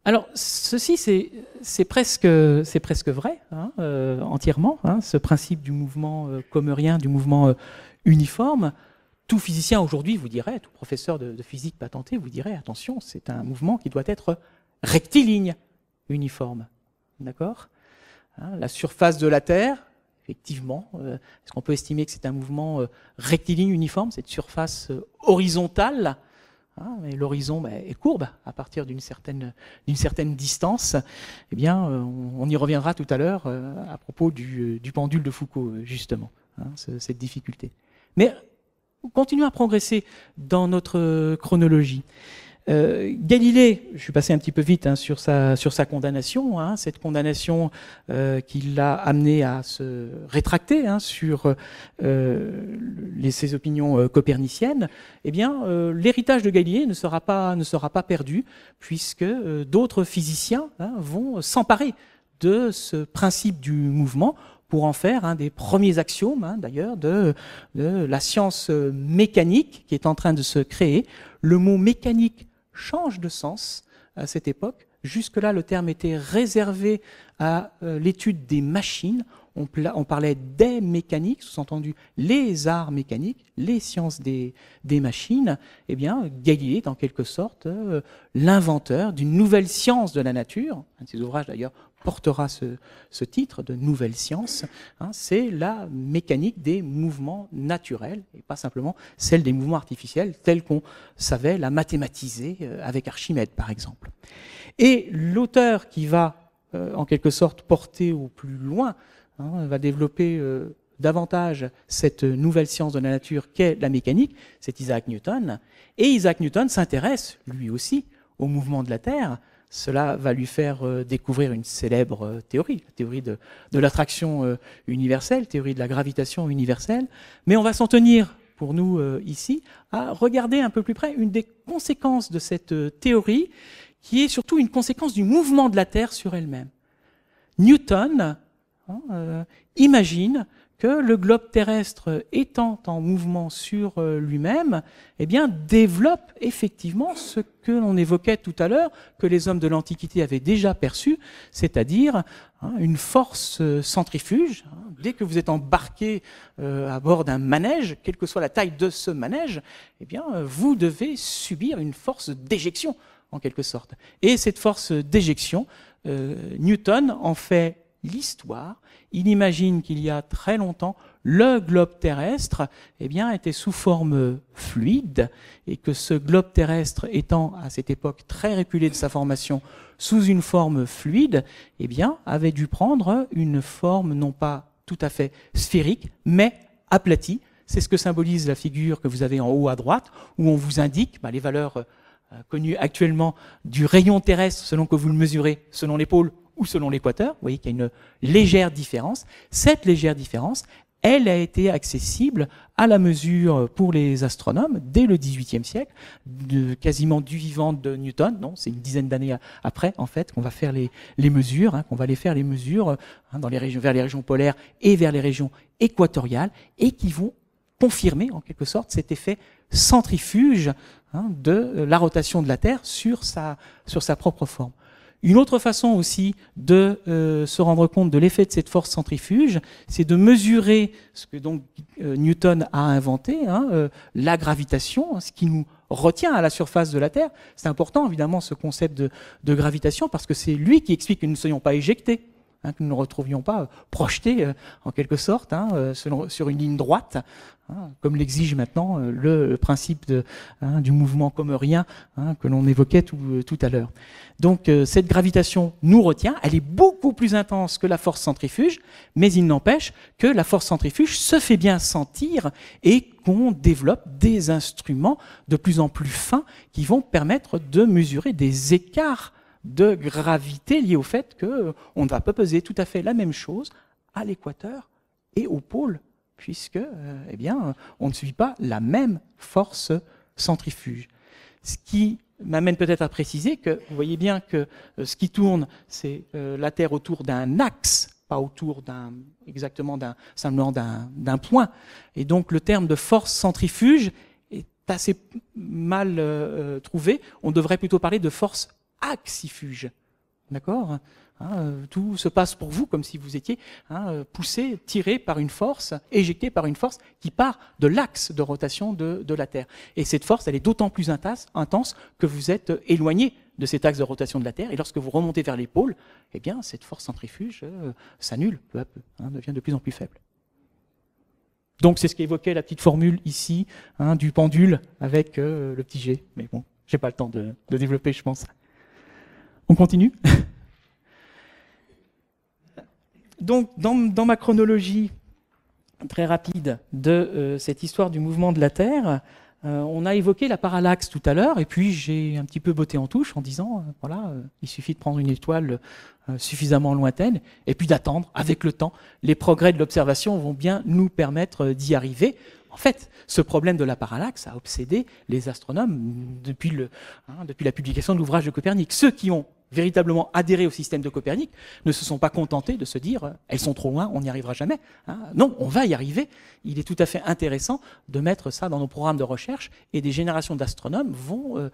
Alors, ceci, c'est presque vrai, entièrement, ce principe du mouvement comme rien, du mouvement uniforme. Tout physicien aujourd'hui vous dirait, tout professeur de physique patenté vous dirait, attention, c'est un mouvement qui doit être rectiligne, uniforme. D'accord ? La surface de la Terre, effectivement, est-ce qu'on peut estimer que c'est un mouvement rectiligne, uniforme, cette surface horizontale ? Mais l'horizon est courbe à partir d'une certaine distance. Eh bien, on y reviendra tout à l'heure à propos du pendule de Foucault, justement, cette difficulté. Mais continuons à progresser dans notre chronologie. Galilée, je suis passé un petit peu vite sur sa condamnation, cette condamnation qui l'a amené à se rétracter sur ses opinions coperniciennes. Eh bien, l'héritage de Galilée ne sera pas perdu, puisque d'autres physiciens vont s'emparer de ce principe du mouvement pour en faire un des premiers axiomes, d'ailleurs, de la science mécanique qui est en train de se créer. Le mot mécanique change de sens à cette époque. Jusque-là, le terme était réservé à l'étude des machines. On parlait des mécaniques, sous-entendu les arts mécaniques, les sciences des machines. Eh bien, Galilée est en quelque sorte l'inventeur d'une nouvelle science de la nature. Un de ses ouvrages, d'ailleurs, portera ce titre de nouvelle science. C'est la mécanique des mouvements naturels, et pas simplement celle des mouvements artificiels, telle qu'on savait la mathématiser avec Archimède, par exemple. Et l'auteur qui va, en quelque sorte, porter au plus loin, va développer davantage cette nouvelle science de la nature qu'est la mécanique, c'est Isaac Newton. Et Isaac Newton s'intéresse, lui aussi, au mouvement de la Terre. Cela va lui faire découvrir une célèbre théorie, la théorie de l'attraction universelle, théorie de la gravitation universelle. Mais on va s'en tenir, pour nous ici, à regarder un peu plus près une des conséquences de cette théorie, qui est surtout une conséquence du mouvement de la Terre sur elle-même. Newton imagine que le globe terrestre étant en mouvement sur lui-même, eh bien, développe effectivement ce que l'on évoquait tout à l'heure, que les hommes de l'Antiquité avaient déjà perçu, c'est-à-dire une force centrifuge. Dès que vous êtes embarqué à bord d'un manège, quelle que soit la taille de ce manège, eh bien, vous devez subir une force d'éjection, en quelque sorte. Et cette force d'éjection, Newton en fait l'histoire. Il imagine qu'il y a très longtemps, le globe terrestre était sous forme fluide et que ce globe terrestre étant à cette époque très reculé de sa formation sous une forme fluide, avait dû prendre une forme non pas tout à fait sphérique, mais aplatie. C'est ce que symbolise la figure que vous avez en haut à droite, où on vous indique les valeurs connues actuellement du rayon terrestre selon que vous le mesurez selon les pôles ou selon l'équateur. Vous voyez qu'il y a une légère différence. Cette légère différence, elle a été accessible à la mesure pour les astronomes dès le XVIIIe siècle, quasiment du vivant de Newton. Non, c'est une dizaine d'années après, en fait, qu'on va faire les mesures, qu'on va aller faire les mesures dans les régions, vers les régions polaires et vers les régions équatoriales, et qui vont confirmer, en quelque sorte, cet effet centrifuge de la rotation de la Terre sur sa propre forme. Une autre façon aussi de se rendre compte de l'effet de cette force centrifuge, c'est de mesurer ce que donc Newton a inventé, la gravitation, ce qui nous retient à la surface de la Terre. C'est important évidemment ce concept de gravitation parce que c'est lui qui explique que nous ne soyons pas éjectés, que nous ne nous retrouvions pas projetés en quelque sorte sur une ligne droite, comme l'exige maintenant le principe du mouvement comérien que l'on évoquait tout à l'heure. Donc cette gravitation nous retient, elle est beaucoup plus intense que la force centrifuge, mais il n'empêche que la force centrifuge se fait bien sentir et qu'on développe des instruments de plus en plus fins qui vont permettre de mesurer des écarts de gravité liés au fait qu'on ne va pas peser tout à fait la même chose à l'équateur et au pôle, puisque on ne suit pas la même force centrifuge. Ce qui m'amène peut-être à préciser que vous voyez bien que ce qui tourne, c'est la Terre autour d'un axe, pas autour simplement d'un point. Et donc le terme de force centrifuge est assez mal trouvé. On devrait plutôt parler de force axifuge. D'accord ? Tout se passe pour vous comme si vous étiez poussé, tiré par une force, éjecté par une force qui part de l'axe de rotation de la Terre. Et cette force, elle est d'autant plus intense que vous êtes éloigné de cet axe de rotation de la Terre. Et lorsque vous remontez vers les pôles, eh bien, cette force centrifuge s'annule peu à peu, devient de plus en plus faible. Donc c'est ce qu'évoquait la petite formule ici du pendule avec le petit G. Mais bon, j'ai pas le temps de développer, je pense. On continue ? Donc, dans ma chronologie très rapide de cette histoire du mouvement de la Terre, on a évoqué la parallaxe tout à l'heure, et puis j'ai un petit peu botté en touche en disant, il suffit de prendre une étoile suffisamment lointaine, et puis d'attendre, avec le temps, les progrès de l'observation vont bien nous permettre d'y arriver. En fait, ce problème de la parallaxe a obsédé les astronomes depuis la publication de l'ouvrage de Copernic. Ceux qui ont véritablement adhéré au système de Copernic ne se sont pas contentés de se dire « elles sont trop loin, on n'y arrivera jamais ». Non, on va y arriver. Il est tout à fait intéressant de mettre ça dans nos programmes de recherche et des générations d'astronomes vont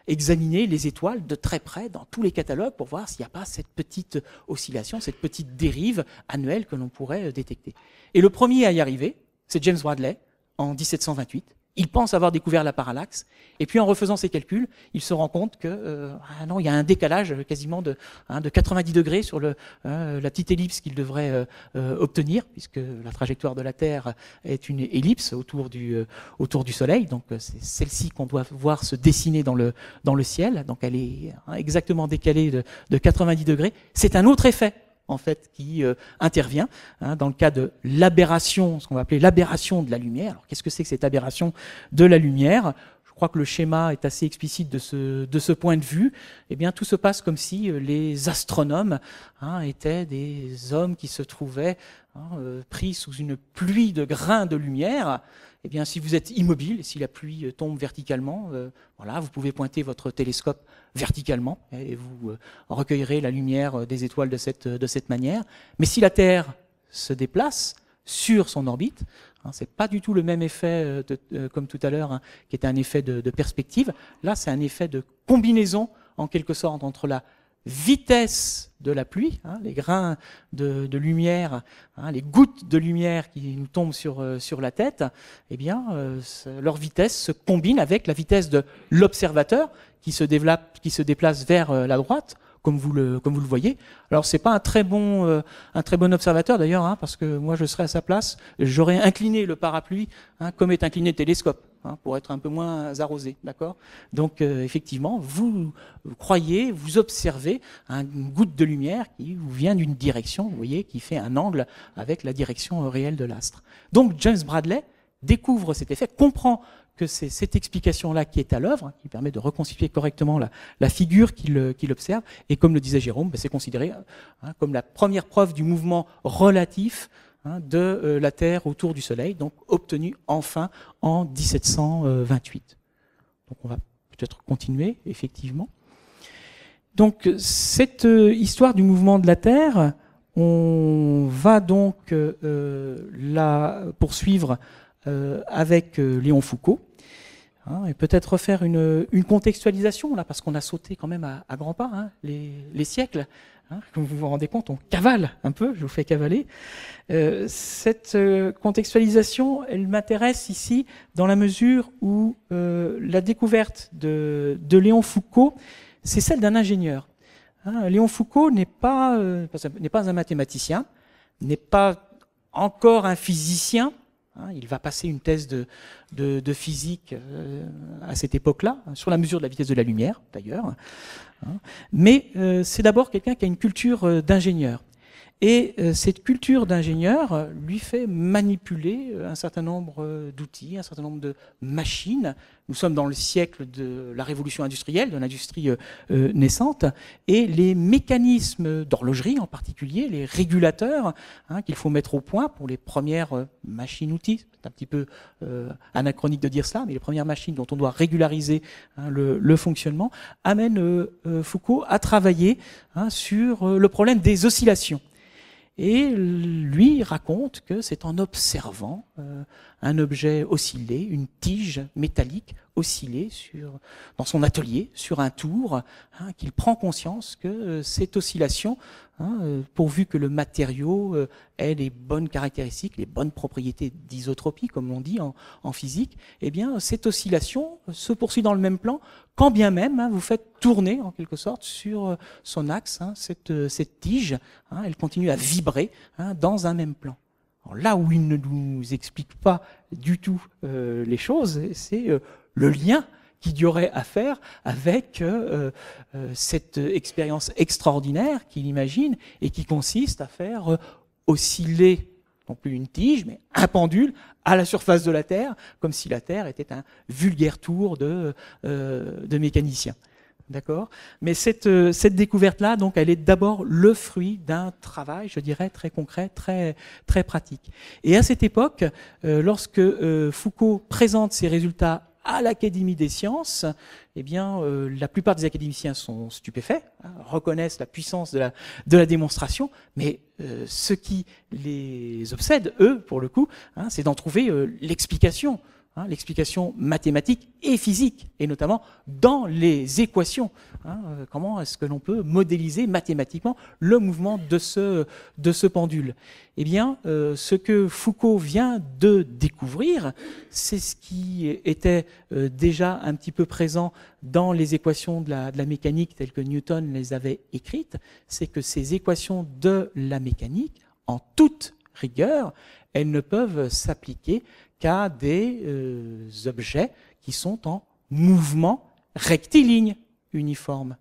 examiner les étoiles de très près dans tous les catalogues pour voir s'il n'y a pas cette petite oscillation, cette petite dérive annuelle que l'on pourrait détecter. Et le premier à y arriver, c'est James Bradley en 1728. Il pense avoir découvert la parallaxe, et puis en refaisant ses calculs, il se rend compte que il y a un décalage quasiment de 90 degrés sur la petite ellipse qu'il devrait obtenir, puisque la trajectoire de la Terre est une ellipse autour du Soleil, donc c'est celle-ci qu'on doit voir se dessiner dans le ciel, donc elle est exactement décalée de 90 degrés. C'est un autre effet en fait, qui intervient dans le cas de l'aberration, ce qu'on va appeler l'aberration de la lumière. Alors, qu'est-ce que c'est que cette aberration de la lumière ? Je crois que le schéma est assez explicite de ce point de vue. Eh bien, tout se passe comme si les astronomes étaient des hommes qui se trouvaient pris sous une pluie de grains de lumière. Eh bien, si vous êtes immobile, si la pluie tombe verticalement, vous pouvez pointer votre télescope verticalement et vous recueillerez la lumière des étoiles de cette manière. Mais si la Terre se déplace sur son orbite, c'est pas du tout le même effet comme tout à l'heure, qui était un effet de perspective. Là, c'est un effet de combinaison, en quelque sorte, entre la vitesse de la pluie, les grains de lumière, les gouttes de lumière qui nous tombent sur la tête, eh bien, leur vitesse se combine avec la vitesse de l'observateur qui se déplace vers la droite, comme vous le voyez. Alors c'est pas un très bon observateur d'ailleurs, parce que moi je serais à sa place, j'aurais incliné le parapluie comme est incliné le télescope, pour être un peu moins arrosé, d'accord ? Donc effectivement, vous croyez, vous observez une goutte de lumière qui vous vient d'une direction, vous voyez, qui fait un angle avec la direction réelle de l'astre. Donc James Bradley découvre cet effet, comprend que c'est cette explication-là qui est à l'œuvre, qui permet de reconstituer correctement la figure qu'il observe, et comme le disait Jérôme, c'est considéré comme la première preuve du mouvement relatif de la Terre autour du Soleil, donc obtenue enfin en 1728. Donc on va peut-être continuer, effectivement. Donc cette histoire du mouvement de la Terre, on va donc la poursuivre avec Léon Foucault. Et peut-être refaire une contextualisation, là, parce qu'on a sauté quand même à grands pas les siècles. Comme vous vous rendez compte, on cavale un peu, je vous fais cavaler. Cette contextualisation, elle m'intéresse ici dans la mesure où la découverte de Léon Foucault, c'est celle d'un ingénieur. Léon Foucault n'est pas un mathématicien, n'est pas encore un physicien. Il va passer une thèse de physique à cette époque-là, sur la mesure de la vitesse de la lumière, d'ailleurs. Mais c'est d'abord quelqu'un qui a une culture d'ingénieur. Et cette culture d'ingénieur lui fait manipuler un certain nombre d'outils, un certain nombre de machines. Nous sommes dans le siècle de la révolution industrielle, de l'industrie naissante, et les mécanismes d'horlogerie en particulier, les régulateurs qu'il faut mettre au point pour les premières machines-outils. C'est un petit peu anachronique de dire cela, mais les premières machines dont on doit régulariser le fonctionnement amènent Foucault à travailler sur le problème des oscillations. Et lui raconte que c'est en observant un objet osciller, une tige métallique osciller dans son atelier, sur un tour, qu'il prend conscience que cette oscillation, pourvu que le matériau ait les bonnes caractéristiques, les bonnes propriétés d'isotropie, comme l'on dit en physique, eh bien, cette oscillation se poursuit dans le même plan, quand bien même vous faites tourner, en quelque sorte, sur son axe, cette tige, elle continue à vibrer dans un même plan. Alors là où il ne nous explique pas du tout les choses, c'est le lien qu'il y aurait à faire avec cette expérience extraordinaire qu'il imagine et qui consiste à faire osciller, non plus une tige, mais un pendule à la surface de la Terre, comme si la Terre était un vulgaire tour de mécanicien. D'accord ? Mais cette découverte-là, donc, elle est d'abord le fruit d'un travail, je dirais, très concret, très, très pratique. Et à cette époque, lorsque Foucault présente ses résultats à l'Académie des sciences, eh bien, la plupart des académiciens sont stupéfaits, reconnaissent la puissance de la démonstration, mais ce qui les obsède, eux, pour le coup, c'est d'en trouver l'explication. L'explication mathématique et physique, et notamment dans les équations. Comment est-ce que l'on peut modéliser mathématiquement le mouvement de ce pendule ? Eh bien, ce que Foucault vient de découvrir, c'est ce qui était déjà un petit peu présent dans les équations de la mécanique telles que Newton les avait écrites, c'est que ces équations de la mécanique, en toute rigueur, elles ne peuvent s'appliquer qu'à des objets qui sont en mouvement rectiligne uniforme.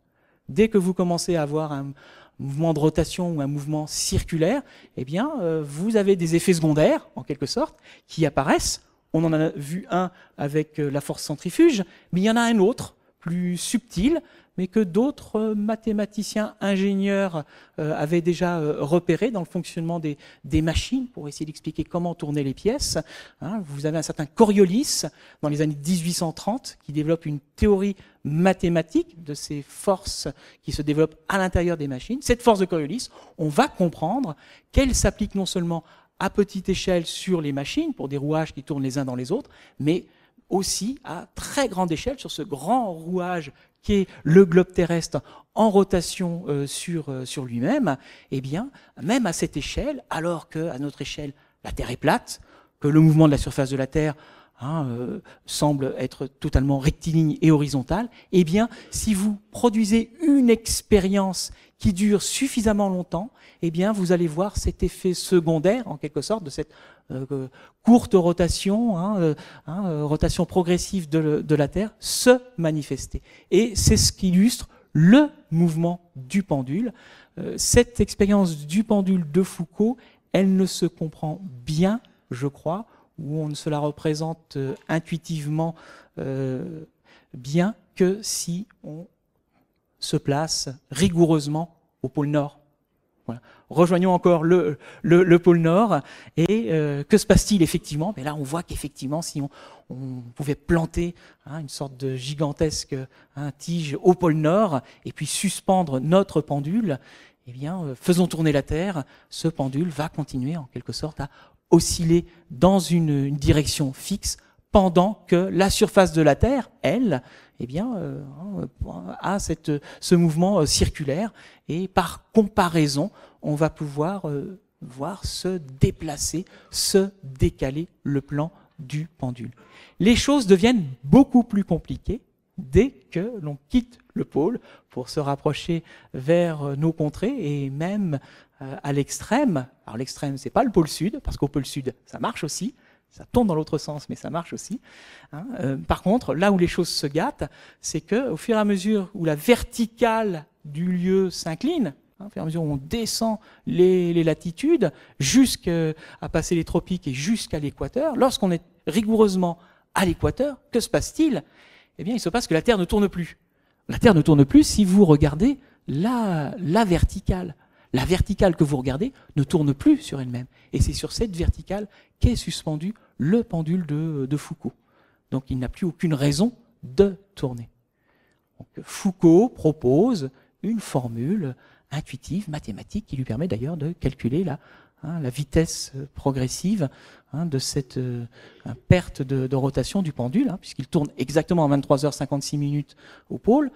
Dès que vous commencez à avoir un mouvement de rotation ou un mouvement circulaire, eh bien, vous avez des effets secondaires, en quelque sorte, qui apparaissent. On en a vu un avec la force centrifuge, mais il y en a un autre, plus subtil, mais que d'autres mathématiciens, ingénieurs avaient déjà repéré dans le fonctionnement des machines pour essayer d'expliquer comment tourner les pièces. Vous avez un certain Coriolis, dans les années 1830, qui développe une théorie mathématique de ces forces qui se développent à l'intérieur des machines. Cette force de Coriolis, on va comprendre qu'elle s'applique non seulement à petite échelle sur les machines, pour des rouages qui tournent les uns dans les autres, mais aussi à très grande échelle sur ce grand rouage qui est le globe terrestre en rotation sur lui-même. Eh bien, même à cette échelle, alors qu'à notre échelle, la Terre est plate, que le mouvement de la surface de la Terre semble être totalement rectiligne et horizontal, eh bien, si vous produisez une expérience qui dure suffisamment longtemps, eh bien, vous allez voir cet effet secondaire, en quelque sorte, de cette courte rotation, rotation progressive de la Terre, se manifester. Et c'est ce qui illustre le mouvement du pendule. Cette expérience du pendule de Foucault, elle ne se comprend bien, je crois, ou on ne se la représente intuitivement bien que si on se place rigoureusement au pôle Nord. Voilà. Rejoignons encore le pôle Nord. Et que se passe-t-il effectivement? Là, on voit qu'effectivement, si on pouvait planter une sorte de gigantesque tige au pôle Nord et puis suspendre notre pendule, eh bien, faisons tourner la Terre. Ce pendule va continuer en quelque sorte à osciller dans une direction fixe pendant que la surface de la Terre, elle, eh bien, a ce mouvement circulaire. Et par comparaison, on va pouvoir voir se déplacer, se décaler le plan du pendule. Les choses deviennent beaucoup plus compliquées dès que l'on quitte le pôle pour se rapprocher vers nos contrées et même à l'extrême. Alors l'extrême, c'est pas le pôle sud, parce qu'au pôle sud, ça marche aussi. Ça tourne dans l'autre sens, mais ça marche aussi. Par contre, là où les choses se gâtent, c'est qu'au fur et à mesure où la verticale du lieu s'incline, au fur et à mesure où on descend les latitudes, jusqu'à passer les tropiques et jusqu'à l'équateur, lorsqu'on est rigoureusement à l'équateur, que se passe-t-il? Eh bien, il se passe que la Terre ne tourne plus. La Terre ne tourne plus si vous regardez la verticale. La verticale que vous regardez ne tourne plus sur elle-même. Et c'est sur cette verticale qu'est suspendu le pendule de Foucault. Donc il n'a plus aucune raison de tourner. Donc, Foucault propose une formule intuitive, mathématique, qui lui permet d'ailleurs de calculer la vitesse progressive de cette perte de rotation du pendule, puisqu'il tourne exactement à 23h56 au pôle.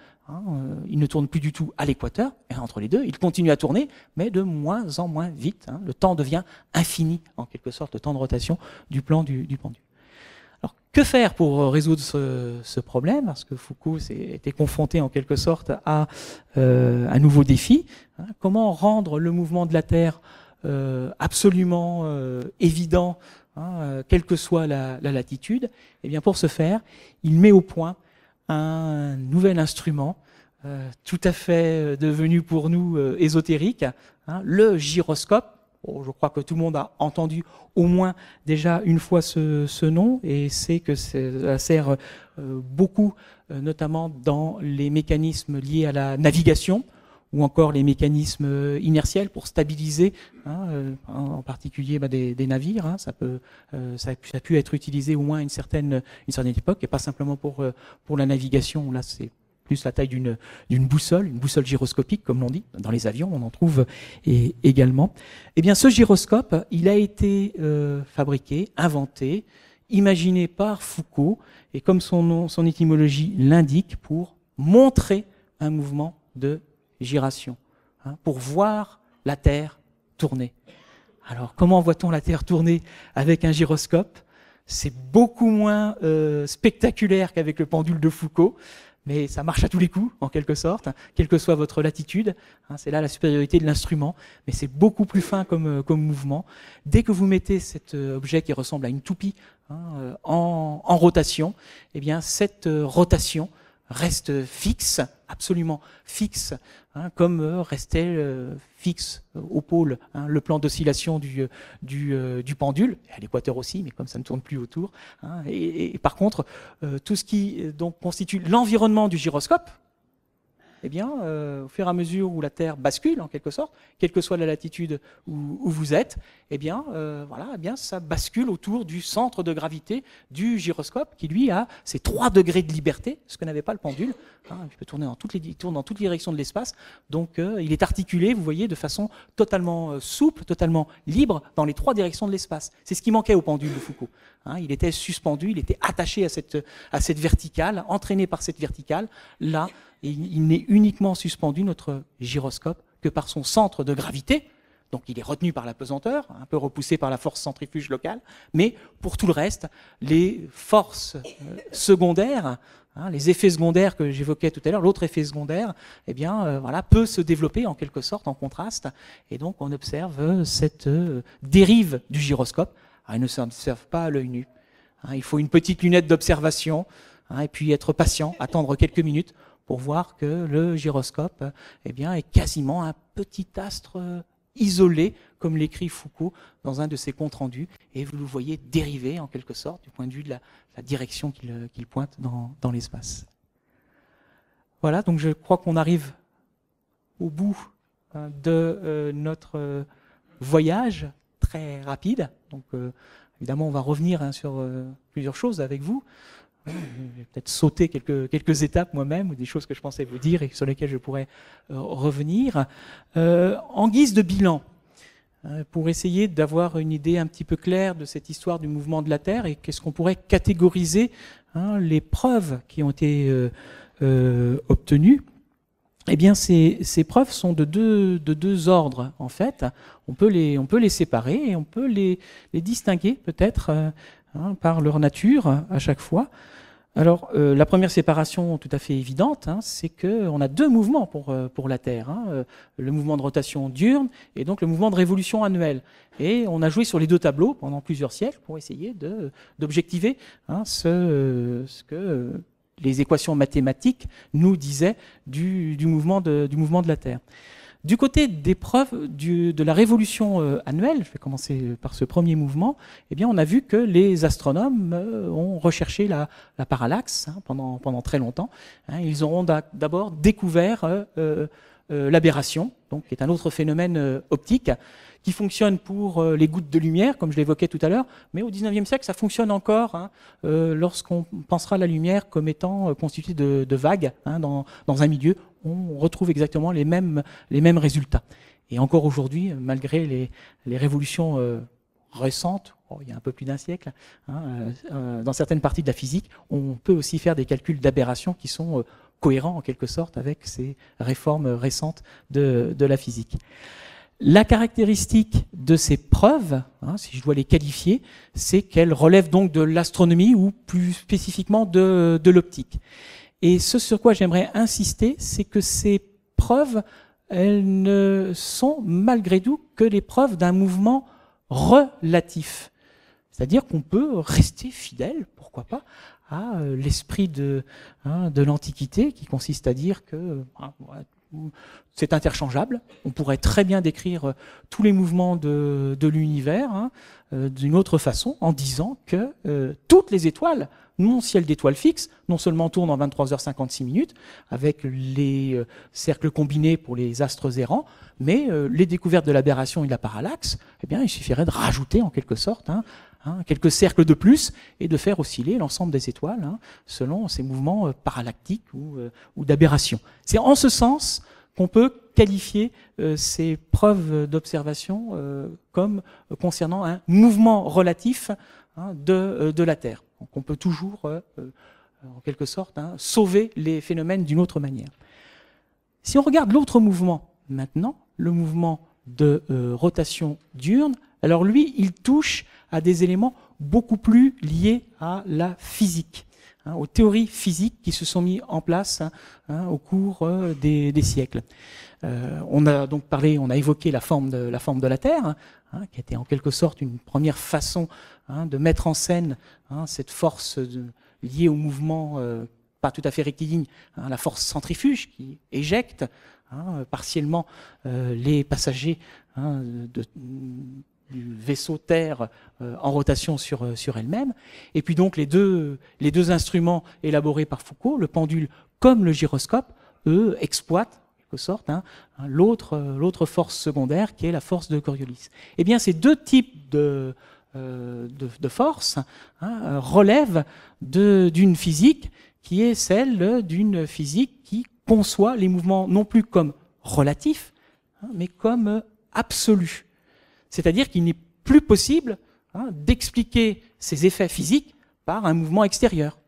Il ne tourne plus du tout à l'équateur, et entre les deux, il continue à tourner, mais de moins en moins vite. Le temps devient infini, en quelque sorte, le temps de rotation du plan du pendule. Alors, que faire pour résoudre ce problème? Parce que Foucault était confronté en quelque sorte à un nouveau défi. Comment rendre le mouvement de la Terre absolument évident, quelle que soit la latitude? Eh bien, pour ce faire, il met au point un nouvel instrument tout à fait devenu pour nous ésotérique, le gyroscope. Je crois que tout le monde a entendu au moins déjà une fois ce nom, et c'est que ça sert beaucoup, notamment dans les mécanismes liés à la navigation, ou encore les mécanismes inertiels pour stabiliser, en particulier des navires. Ça a pu être utilisé au moins une certaine époque, et pas simplement pour la navigation. Là, c'est plus la taille d'une boussole, une boussole gyroscopique, comme l'on dit. Dans les avions, on en trouve également. Eh bien, ce gyroscope, il a été fabriqué, inventé, imaginé par Foucault, et comme son étymologie l'indique, pour montrer un mouvement de gyration, pour voir la Terre tourner. Alors, comment voit-on la Terre tourner avec un gyroscope? C'est beaucoup moins spectaculaire qu'avec le pendule de Foucault, mais ça marche à tous les coups, en quelque sorte, quelle que soit votre latitude. C'est là la supériorité de l'instrument, mais c'est beaucoup plus fin comme mouvement. Dès que vous mettez cet objet qui ressemble à une toupie en rotation, eh bien, cette rotation reste fixe, absolument fixe, comme restait fixe au pôle le plan d'oscillation du pendule, à l'équateur aussi, mais comme ça ne tourne plus autour. Et par contre, tout ce qui donc constitue l'environnement du gyroscope, eh bien, au fur et à mesure où la Terre bascule, en quelque sorte, quelle que soit la latitude où vous êtes, eh bien, ça bascule autour du centre de gravité du gyroscope, qui lui a ses 3 degrés de liberté, ce que n'avait pas le pendule. Il peut tourner il tourne dans toutes les directions de l'espace, donc il est articulé, vous voyez, de façon totalement souple, totalement libre dans les 3 directions de l'espace. C'est ce qui manquait au pendule de Foucault. Il était suspendu, il était attaché à cette verticale, entraîné par cette verticale. Là, il n'est uniquement suspendu, notre gyroscope, que par son centre de gravité. Donc il est retenu par la pesanteur, un peu repoussé par la force centrifuge locale, mais pour tout le reste, les forces secondaires, les effets secondaires que j'évoquais tout à l'heure, l'autre effet secondaire, eh bien, peut se développer en quelque sorte en contraste, et donc on observe cette dérive du gyroscope. Il ne s'observe pas à l'œil nu. Il faut une petite lunette d'observation, et puis être patient, attendre quelques minutes pour voir que le gyroscope est quasiment un petit astre isolé, comme l'écrit Foucault dans un de ses comptes rendus, et vous le voyez dériver en quelque sorte du point de vue de la direction qu'il pointe dans l'espace. Voilà, donc je crois qu'on arrive au bout de notre voyage très rapide. Donc, évidemment, on va revenir sur plusieurs choses avec vous. Je vais peut-être sauter quelques étapes moi-même, ou des choses que je pensais vous dire et sur lesquelles je pourrais revenir. En guise de bilan, pour essayer d'avoir une idée un petit peu claire de cette histoire du mouvement de la Terre et qu'est-ce qu'on pourrait catégoriser les preuves qui ont été obtenues. Eh bien, ces preuves sont de deux ordres, en fait. On peut les séparer et on peut les distinguer, peut-être, par leur nature, à chaque fois. Alors, la première séparation tout à fait évidente, c'est qu'on a deux mouvements pour la Terre. Le mouvement de rotation diurne et donc le mouvement de révolution annuelle. Et on a joué sur les deux tableaux pendant plusieurs siècles pour essayer d'objectiver ce que les équations mathématiques nous disaient du mouvement de la Terre. Du côté des preuves de la révolution annuelle, je vais commencer par ce premier mouvement, eh bien on a vu que les astronomes ont recherché la parallaxe pendant très longtemps. Ils auront d'abord découvert l'aberration, donc qui est un autre phénomène optique, qui fonctionne pour les gouttes de lumière, comme je l'évoquais tout à l'heure, mais au XIXe siècle, ça fonctionne encore lorsqu'on pensera la lumière comme étant constituée de vagues dans un milieu. On retrouve exactement les mêmes résultats. Et encore aujourd'hui, malgré les révolutions récentes, il y a un peu plus d'un siècle, dans certaines parties de la physique, on peut aussi faire des calculs d'aberration qui sont cohérents en quelque sorte avec ces réformes récentes de la physique. La caractéristique de ces preuves, si je dois les qualifier, c'est qu'elles relèvent donc de l'astronomie ou plus spécifiquement de l'optique. Et ce sur quoi j'aimerais insister, c'est que ces preuves, elles ne sont malgré tout que les preuves d'un mouvement relatif. C'est-à-dire qu'on peut rester fidèle, pourquoi pas, à l'esprit de l'Antiquité qui consiste à dire que c'est interchangeable. On pourrait très bien décrire tous les mouvements de l'univers d'une autre façon en disant que toutes les étoiles, mon ciel d'étoiles fixes, non seulement tournent en 23h56 avec les cercles combinés pour les astres errants, mais les découvertes de l'aberration et de la parallaxe, eh bien, il suffirait de rajouter en quelque sorte quelques cercles de plus et de faire osciller l'ensemble des étoiles selon ces mouvements parallactiques ou d'aberration. C'est en ce sens qu'on peut qualifier ces preuves d'observation comme concernant un mouvement relatif de la Terre. Donc on peut toujours, en quelque sorte, sauver les phénomènes d'une autre manière. Si on regarde l'autre mouvement maintenant, le mouvement de rotation diurne, alors lui, il touche à des éléments beaucoup plus liés à la physique, aux théories physiques qui se sont mis en place au cours des siècles. On a donc on a évoqué la forme de la Terre, qui était en quelque sorte une première façon de mettre en scène cette force liée au mouvement pas tout à fait rectiligne, la force centrifuge qui éjecte partiellement les passagers du vaisseau Terre en rotation sur elle-même. Et puis donc les deux instruments élaborés par Foucault, le pendule comme le gyroscope, eux exploitent en quelque sorte l'autre force secondaire qui est la force de Coriolis. Eh bien ces deux types de forces relèvent d'une physique qui est celle d'une physique qui conçoit les mouvements non plus comme relatifs, mais comme absolus. C'est-à-dire qu'il n'est plus possible d'expliquer ces effets physiques par un mouvement extérieur.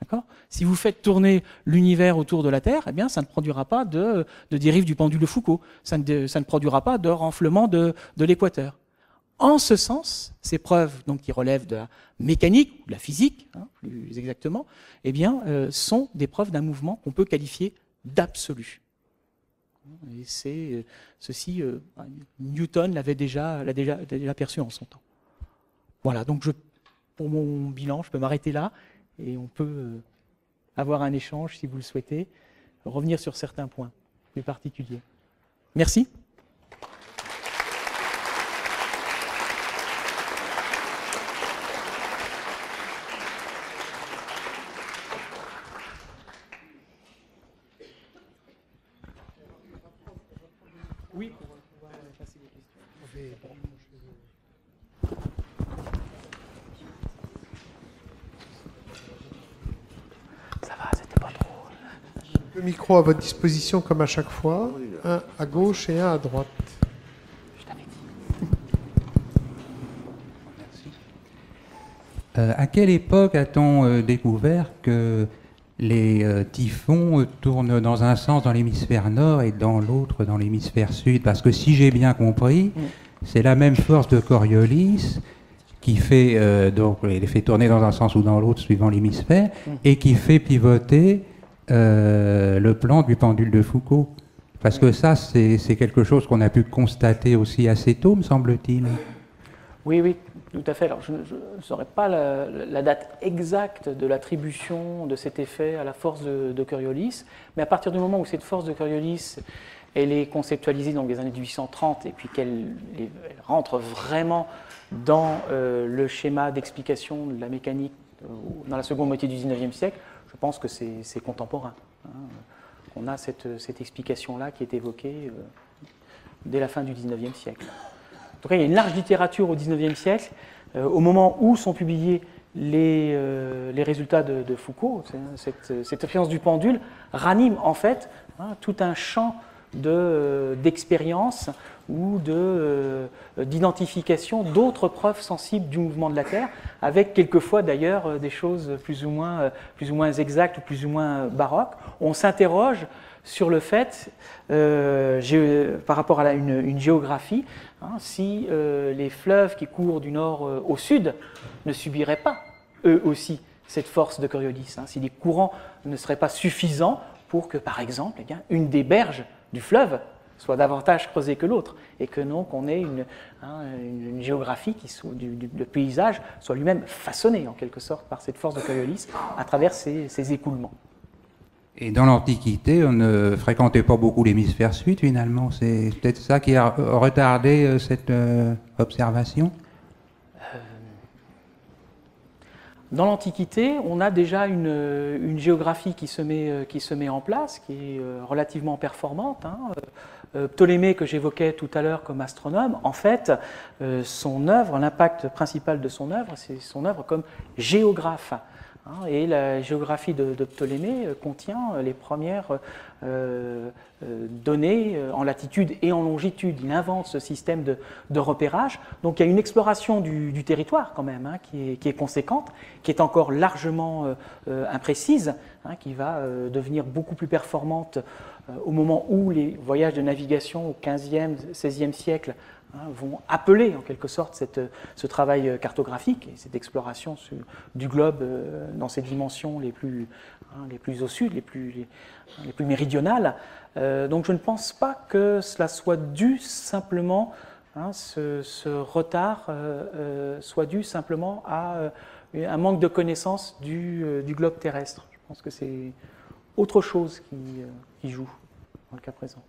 D'accord ? Si vous faites tourner l'univers autour de la Terre, eh bien, ça ne produira pas de dérive du pendule de Foucault. Ça ne produira pas de renflement de l'équateur. En ce sens, ces preuves donc, qui relèvent de la mécanique ou de la physique, plus exactement, eh bien, sont des preuves d'un mouvement qu'on peut qualifier d'absolu. Et c'est ceci, Newton l'a déjà perçu en son temps. Voilà, donc pour mon bilan, je peux m'arrêter là et on peut avoir un échange si vous le souhaitez, revenir sur certains points plus particuliers. Merci. Ça va, c'était pas trop. Le micro à votre disposition comme à chaque fois. Un à gauche et un à droite. Je t'avais dit. À quelle époque a-t-on découvert que les typhons tournent dans un sens dans l'hémisphère nord et dans l'autre dans l'hémisphère sud? Parce que si j'ai bien compris, c'est la même force de Coriolis qui fait, donc, les fait tourner dans un sens ou dans l'autre suivant l'hémisphère et qui fait pivoter le plan du pendule de Foucault. Parce que ça, c'est quelque chose qu'on a pu constater aussi assez tôt, me semble-t-il. Oui, oui, tout à fait. Alors, je ne saurais pas la date exacte de l'attribution de cet effet à la force de Coriolis, mais à partir du moment où cette force de Coriolis, elle est conceptualisée dans les années 1830 et puis qu'elle rentre vraiment dans le schéma d'explication de la mécanique dans la seconde moitié du XIXe siècle, je pense que c'est contemporain. On a cette explication-là qui est évoquée dès la fin du XIXe siècle. En tout cas, il y a une large littérature au XIXe siècle, au moment où sont publiés les résultats de Foucault. Cette expérience du pendule ranime en fait tout un champ d'expérience ou d'identification d'autres preuves sensibles du mouvement de la Terre, avec quelquefois d'ailleurs des choses plus ou moins exactes ou plus ou moins baroques. On s'interroge sur le fait, par rapport à une géographie, si les fleuves qui courent du nord au sud ne subiraient pas, eux aussi, cette force de Coriolis, si les courants ne seraient pas suffisants pour que, par exemple, une des berges du fleuve soit davantage creusée que l'autre, et que donc on ait une géographie le paysage soit lui-même façonné en quelque sorte par cette force de Coriolis à travers ces écoulements. Et dans l'Antiquité, on ne fréquentait pas beaucoup l'hémisphère sud, finalement. C'est peut-être ça qui a retardé cette observation? Dans l'Antiquité, on a déjà une géographie qui se met en place, qui est relativement performante. Ptolémée, que j'évoquais tout à l'heure comme astronome, en fait, son œuvre, l'impact principal de son œuvre, c'est son œuvre comme géographe. Et la géographie de Ptolémée contient les premières données en latitude et en longitude. Il invente ce système de repérage. Donc il y a une exploration du territoire quand même qui est conséquente, qui est encore largement imprécise, qui va devenir beaucoup plus performante au moment où les voyages de navigation au XVe, XVIe siècle vont appeler en quelque sorte ce travail cartographique et cette exploration du globe dans ses dimensions les plus au sud, les plus méridionales. Donc je ne pense pas que cela soit dû simplement, ce retard soit dû simplement à un manque de connaissance du globe terrestre. Je pense que c'est autre chose qui joue dans le cas présent.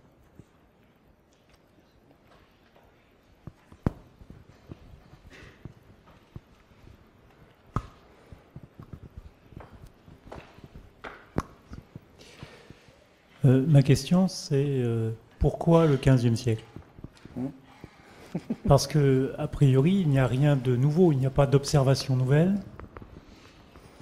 Ma question, c'est pourquoi le XVe siècle? Parce qu'a priori, il n'y a rien de nouveau, il n'y a pas d'observation nouvelle.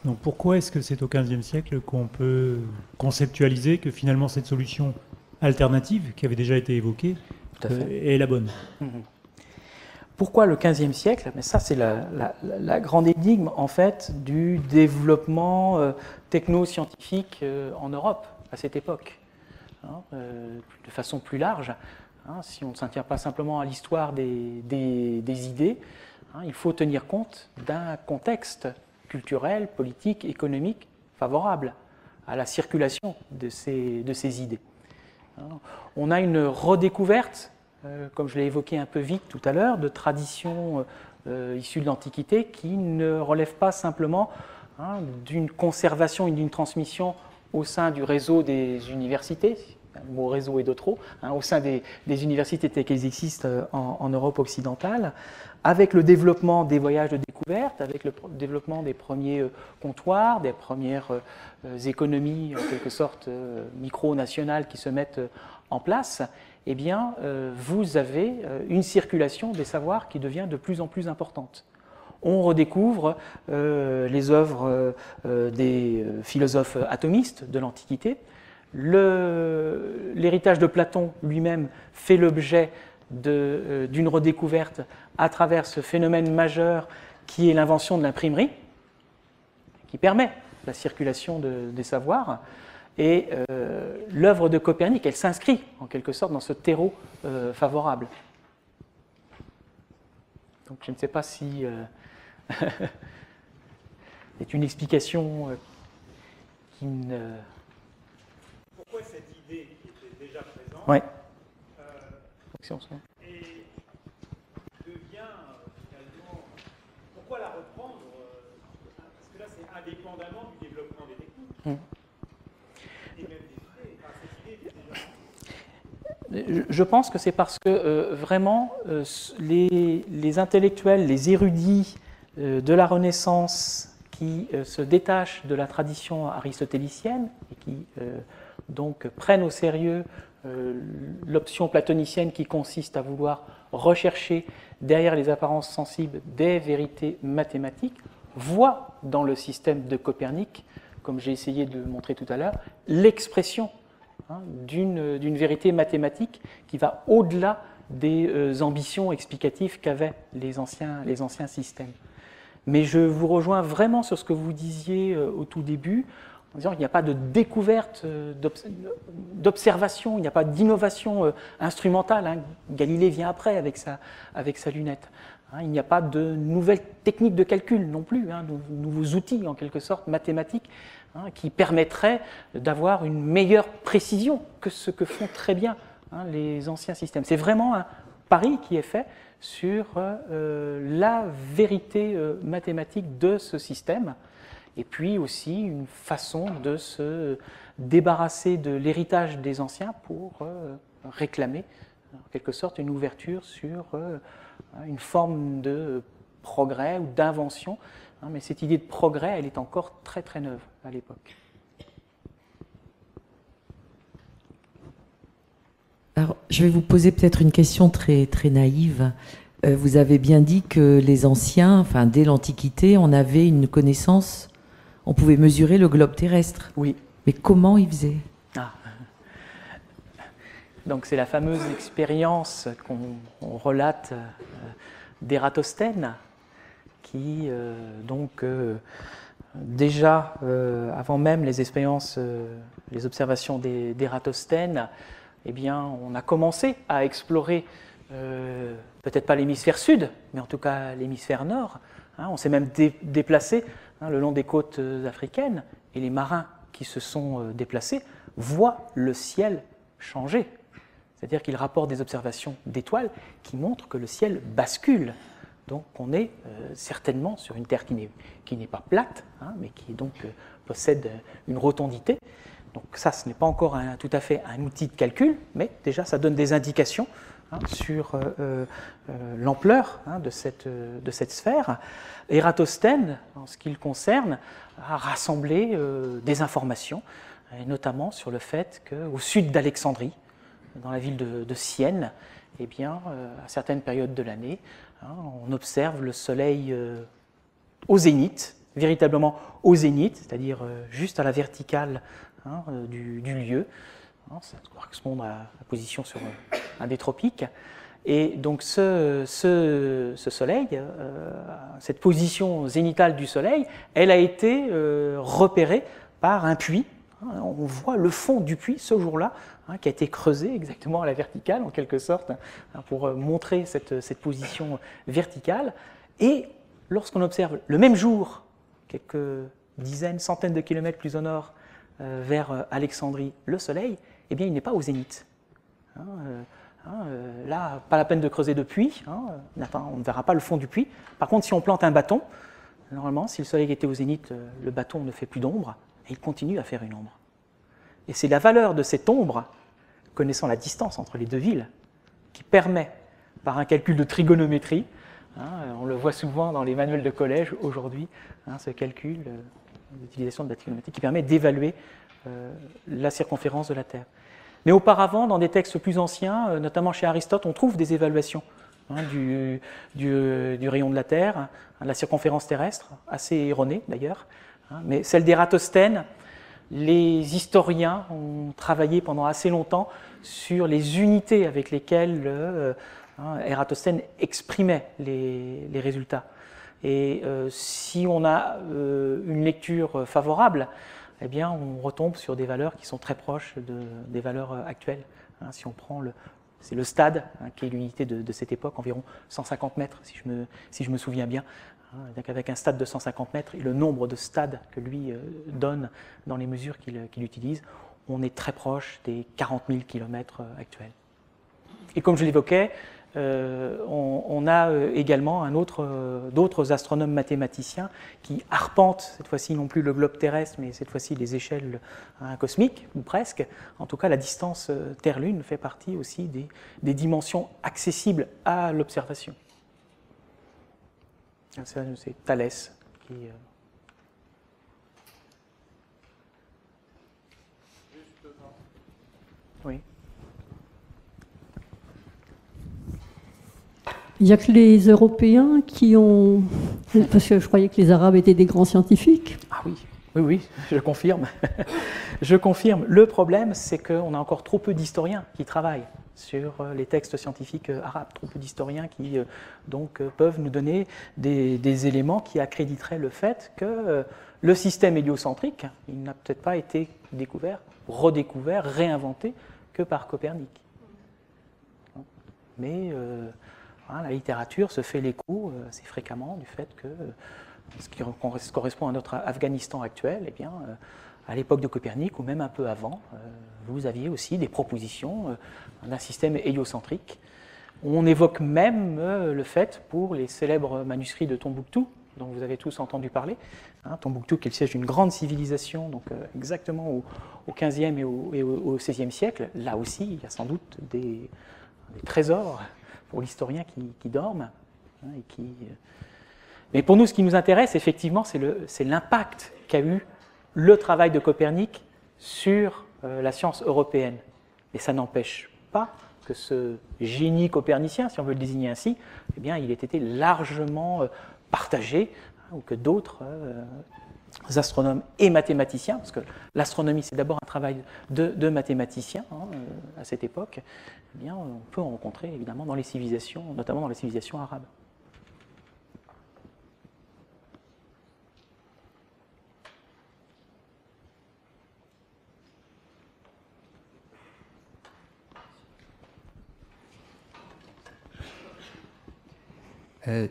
Donc pourquoi est-ce que c'est au XVe siècle qu'on peut conceptualiser que finalement cette solution alternative, qui avait déjà été évoquée, est la bonne? Pourquoi le XVe siècle? Mais ça, c'est la grande énigme en fait du développement techno-scientifique en Europe à cette époque. De façon plus large, si on ne s'en tient pas simplement à l'histoire des idées, il faut tenir compte d'un contexte culturel, politique, économique favorable à la circulation de ces idées. On a une redécouverte, comme je l'ai évoqué un peu vite tout à l'heure, de traditions issues de l'Antiquité qui ne relèvent pas simplement d'une conservation et d'une transmission au sein du réseau des universités, le mot réseau est de trop, au sein des universités telles qu'elles existent en Europe occidentale, avec le développement des voyages de découverte, avec le développement des premiers comptoirs, des premières économies en quelque sorte micro-nationales qui se mettent en place, eh bien, vous avez une circulation des savoirs qui devient de plus en plus importante. On redécouvre les œuvres des philosophes atomistes de l'Antiquité. L'héritage de Platon lui-même fait l'objet d'une redécouverte à travers ce phénomène majeur qui est l'invention de l'imprimerie, qui permet la circulation des savoirs. Et l'œuvre de Copernic, elle s'inscrit en quelque sorte dans ce terreau favorable. Donc je ne sais pas si c'est une explication qui ne... Pourquoi cette idée qui était déjà présente Ouais. et devient finalement... Pourquoi la reprendre parce que là, c'est indépendamment du développement des techniques. Et même des idées. Enfin, cette idée était déjà... Je pense que c'est parce que vraiment les intellectuels, les érudits de la Renaissance qui se détachent de la tradition aristotélicienne et qui donc prennent au sérieux l'option platonicienne qui consiste à vouloir rechercher derrière les apparences sensibles des vérités mathématiques, voient dans le système de Copernic, comme j'ai essayé de le montrer tout à l'heure, l'expression d'une vérité mathématique qui va au-delà des ambitions explicatives qu'avaient les anciens systèmes. Mais je vous rejoins vraiment sur ce que vous disiez au tout début, en disant qu'il n'y a pas de découverte d'observation, il n'y a pas d'innovation instrumentale. Galilée vient après avec sa lunette. Il n'y a pas de nouvelles techniques de calcul non plus, de nouveaux outils en quelque sorte mathématiques qui permettraient d'avoir une meilleure précision que ce que font très bien les anciens systèmes. C'est vraiment un pari qui est fait sur la vérité mathématique de ce système, et puis aussi une façon de se débarrasser de l'héritage des anciens pour réclamer en quelque sorte une ouverture sur une forme de progrès ou d'invention. Mais cette idée de progrès, elle est encore très très neuve à l'époque. Alors, je vais vous poser peut-être une question très, très naïve. Vous avez bien dit que les anciens, enfin dès l'Antiquité, on avait une connaissance, on pouvait mesurer le globe terrestre. Oui. Mais comment ils faisaient ? Donc c'est la fameuse expérience qu'on relate d'Ératosthène, qui déjà avant même les expériences, les observations d'Ératosthène, eh bien on a commencé à explorer peut-être pas l'hémisphère sud, mais en tout cas l'hémisphère nord. On s'est même déplacé le long des côtes africaines, et les marins qui se sont déplacés voient le ciel changer. C'est-à-dire qu'ils rapportent des observations d'étoiles qui montrent que le ciel bascule. Donc on est certainement sur une Terre qui n'est pas plate, mais qui donc possède une rotondité. Donc ça, ce n'est pas encore tout à fait un outil de calcul, mais déjà ça donne des indications sur l'ampleur de cette sphère. Ératosthène, en ce qui le concerne, a rassemblé des informations, et notamment sur le fait qu'au sud d'Alexandrie, dans la ville de Sienne, eh bien, à certaines périodes de l'année, on observe le soleil au zénith, véritablement au zénith, c'est-à-dire juste à la verticale du lieu. Ça correspond à la position sur un des tropiques. Et donc ce soleil, cette position zénitale du soleil, elle a été repérée par un puits. On voit le fond du puits ce jour-là, qui a été creusé exactement à la verticale, en quelque sorte, pour montrer cette position verticale. Et lorsqu'on observe le même jour, quelques dizaines, centaines de kilomètres plus au nord, vers Alexandrie, le soleil, eh bien, il n'est pas au zénith. Là, pas la peine de creuser de puits, on ne verra pas le fond du puits. Par contre, si on plante un bâton, normalement, si le soleil était au zénith, le bâton ne fait plus d'ombre, et il continue à faire une ombre. Et c'est la valeur de cette ombre, connaissant la distance entre les deux villes, qui permet, par un calcul de trigonométrie, on le voit souvent dans les manuels de collège aujourd'hui, ce calcul d'utilisation de la trigonométrie qui permet d'évaluer la circonférence de la Terre. Mais auparavant, dans des textes plus anciens, notamment chez Aristote, on trouve des évaluations du rayon de la Terre, de la circonférence terrestre, assez erronées d'ailleurs. Mais celle d'Ératosthène, les historiens ont travaillé pendant assez longtemps sur les unités avec lesquelles Ératosthène exprimait les résultats. Et si on a une lecture favorable, eh bien, on retombe sur des valeurs qui sont très proches des valeurs actuelles. Si on prend c'est le stade, qui est l'unité de cette époque, environ 150 mètres, si je me souviens bien. Donc avec un stade de 150 mètres et le nombre de stades que lui donne dans les mesures qu'il utilise, on est très proche des 40 000 km actuels. Et comme je l'évoquais, on a également d'autres astronomes mathématiciens qui arpentent, cette fois-ci non plus le globe terrestre, mais cette fois-ci les échelles cosmiques, ou presque. En tout cas, la distance Terre-Lune fait partie aussi des dimensions accessibles à l'observation. C'est Thalès qui... Oui. Il n'y a que les Européens qui ont... Parce que je croyais que les Arabes étaient des grands scientifiques. Ah oui, oui, je confirme. Je confirme. Le problème, c'est qu'on a encore trop peu d'historiens qui travaillent sur les textes scientifiques arabes. Trop peu d'historiens qui donc peuvent nous donner des éléments qui accréditeraient le fait que le système héliocentrique, il n'a peut-être pas été découvert, redécouvert, réinventé que par Copernic. Mais la littérature se fait l'écho assez fréquemment du fait que ce qui correspond à notre Afghanistan actuel, eh bien, à l'époque de Copernic ou même un peu avant, vous aviez aussi des propositions d'un système héliocentrique. On évoque même le fait pour les célèbres manuscrits de Tombouctou, dont vous avez tous entendu parler. Tombouctou qui est le siège d'une grande civilisation, donc exactement au XVe et au XVIe siècle. Là aussi, il y a sans doute des trésors pour l'historien qui dorment. Mais pour nous, ce qui nous intéresse, effectivement, c'est l'impact qu'a eu le travail de Copernic sur la science européenne. Et ça n'empêche pas que ce génie copernicien, si on veut le désigner ainsi, eh bien, il ait été largement partagé, ou que d'autres astronomes et mathématiciens, parce que l'astronomie c'est d'abord un travail de mathématiciens à cette époque, eh bien, on peut en rencontrer évidemment dans les civilisations, notamment dans les civilisations arabes.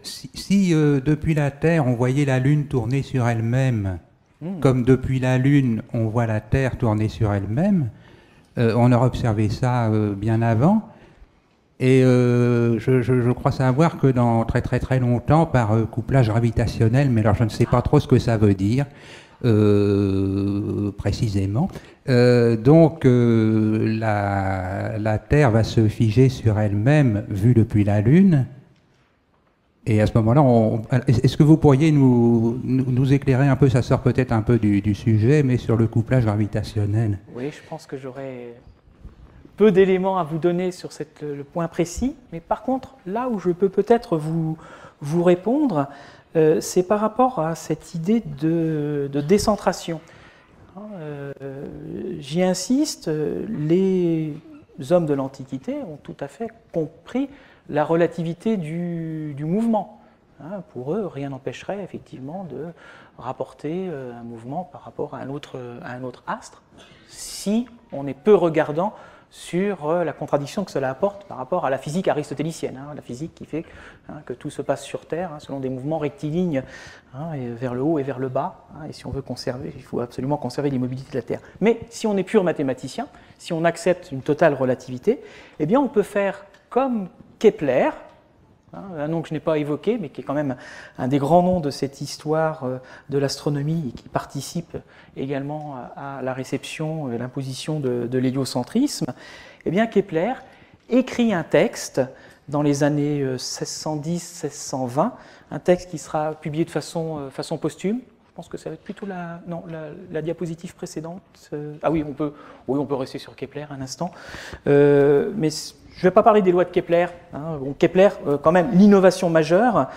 Si depuis la Terre, on voyait la Lune tourner sur elle-même, comme depuis la Lune, on voit la Terre tourner sur elle-même, on aurait observé ça bien avant. Et je crois savoir que dans très longtemps, par couplage gravitationnel, mais alors je ne sais pas trop ce que ça veut dire précisément, donc la Terre va se figer sur elle-même, vue depuis la Lune. Et à ce moment-là, est-ce que vous pourriez nous éclairer un peu, ça sort peut-être un peu du sujet, mais sur le couplage gravitationnel? Oui, je pense que j'aurais peu d'éléments à vous donner sur le point précis, mais par contre, là où je peux peut-être vous répondre, c'est par rapport à cette idée de décentration. J'y insiste, les hommes de l'Antiquité ont tout à fait compris la relativité du mouvement. Pour eux, rien n'empêcherait effectivement de rapporter un mouvement par rapport à un autre astre, si on est peu regardant sur la contradiction que cela apporte par rapport à la physique aristotélicienne, la physique qui fait que tout se passe sur Terre selon des mouvements rectilignes vers le haut et vers le bas, et si on veut conserver, il faut absolument conserver l'immobilité de la Terre. Mais si on est pur mathématicien, si on accepte une totale relativité, eh bien on peut faire comme Kepler, un nom que je n'ai pas évoqué, mais qui est quand même un des grands noms de cette histoire de l'astronomie et qui participe également à la réception et l'imposition de l'héliocentrisme. Eh bien, Kepler écrit un texte dans les années 1610-1620, un texte qui sera publié de façon posthume. Je pense que ça va être plutôt la diapositive précédente. Ah oui, on peut rester sur Kepler un instant. Mais je ne vais pas parler des lois de Kepler. Hein. Bon, Kepler, quand même, l'innovation majeure,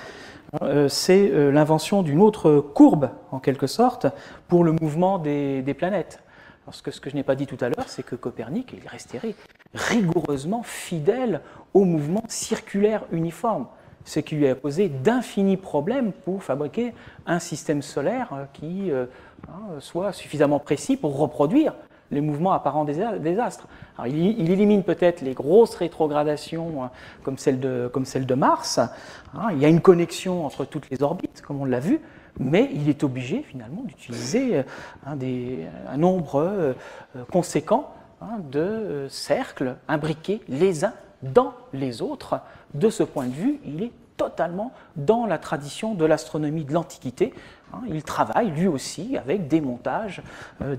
c'est l'invention d'une autre courbe, en quelque sorte, pour le mouvement des planètes. Parce que ce que je n'ai pas dit tout à l'heure, c'est que Copernic est resté rigoureusement fidèle au mouvement circulaire uniforme, ce qui lui a posé d'infinis problèmes pour fabriquer un système solaire qui soit suffisamment précis pour reproduire les mouvements apparents des astres. Alors, il élimine peut-être les grosses rétrogradations comme celle de Mars. Il y a une connexion entre toutes les orbites, comme on l'a vu, mais il est obligé finalement d'utiliser un nombre conséquent de cercles imbriqués les uns dans les autres. De ce point de vue, il est totalement dans la tradition de l'astronomie de l'Antiquité. Il travaille lui aussi avec des montages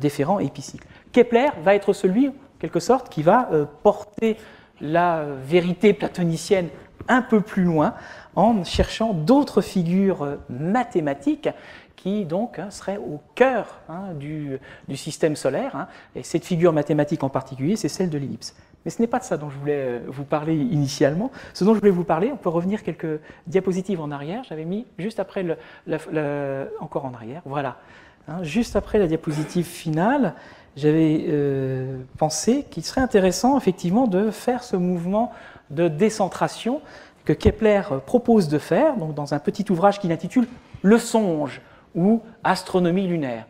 différents épicycles. Kepler va être celui, en quelque sorte, qui va porter la vérité platonicienne un peu plus loin en cherchant d'autres figures mathématiques qui donc seraient au cœur du système solaire. Et cette figure mathématique en particulier, c'est celle de l'ellipse. Mais ce n'est pas de ça dont je voulais vous parler initialement. Ce dont je voulais vous parler, on peut revenir quelques diapositives en arrière. J'avais mis juste après encore en arrière, voilà. Juste après la diapositive finale, j'avais pensé qu'il serait intéressant effectivement de faire ce mouvement de décentration que Kepler propose de faire, donc dans un petit ouvrage qu'il intitule « Le songe » ou « Astronomie lunaire ».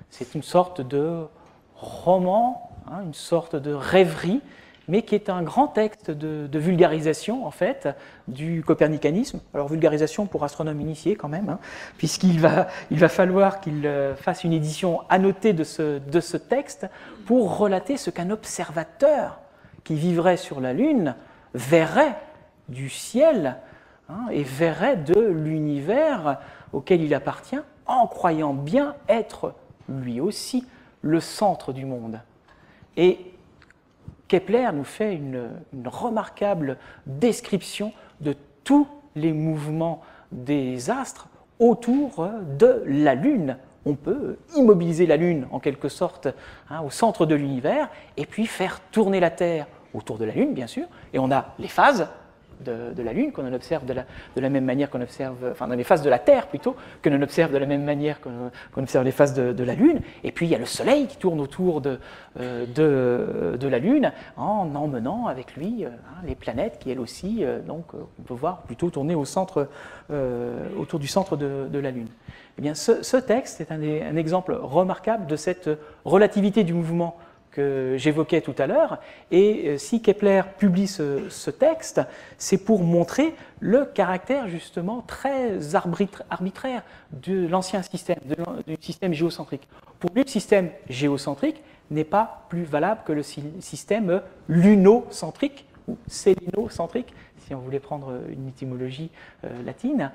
C'est une sorte de roman, une sorte de rêverie, mais qui est un grand texte de vulgarisation, en fait, du copernicanisme. Alors, vulgarisation pour astronome initié, quand même, puisqu'il va falloir qu'il fasse une édition annotée de ce texte pour relater ce qu'un observateur qui vivrait sur la Lune verrait du ciel et verrait de l'univers auquel il appartient, en croyant bien être, lui aussi, le centre du monde. Et Kepler nous fait une remarquable description de tous les mouvements des astres autour de la Lune. On peut immobiliser la Lune, en quelque sorte, au centre de l'univers, et puis faire tourner la Terre autour de la Lune, bien sûr, et on a les phases de la Lune qu'on observe de la même manière qu'on observe, enfin dans les phases de la Terre plutôt, que l'on observe de la même manière qu'on observe les phases de la Lune, et puis il y a le Soleil qui tourne autour de la Lune en emmenant avec lui les planètes qui elles aussi, donc on peut voir plutôt tourner autour du centre de la Lune. Eh bien ce texte est un exemple remarquable de cette relativité du mouvement que j'évoquais tout à l'heure, et si Kepler publie ce texte, c'est pour montrer le caractère justement très arbitraire de l'ancien système, du système géocentrique. Pour lui, le système géocentrique n'est pas plus valable que le système lunocentrique ou célinocentrique, si on voulait prendre une étymologie latine,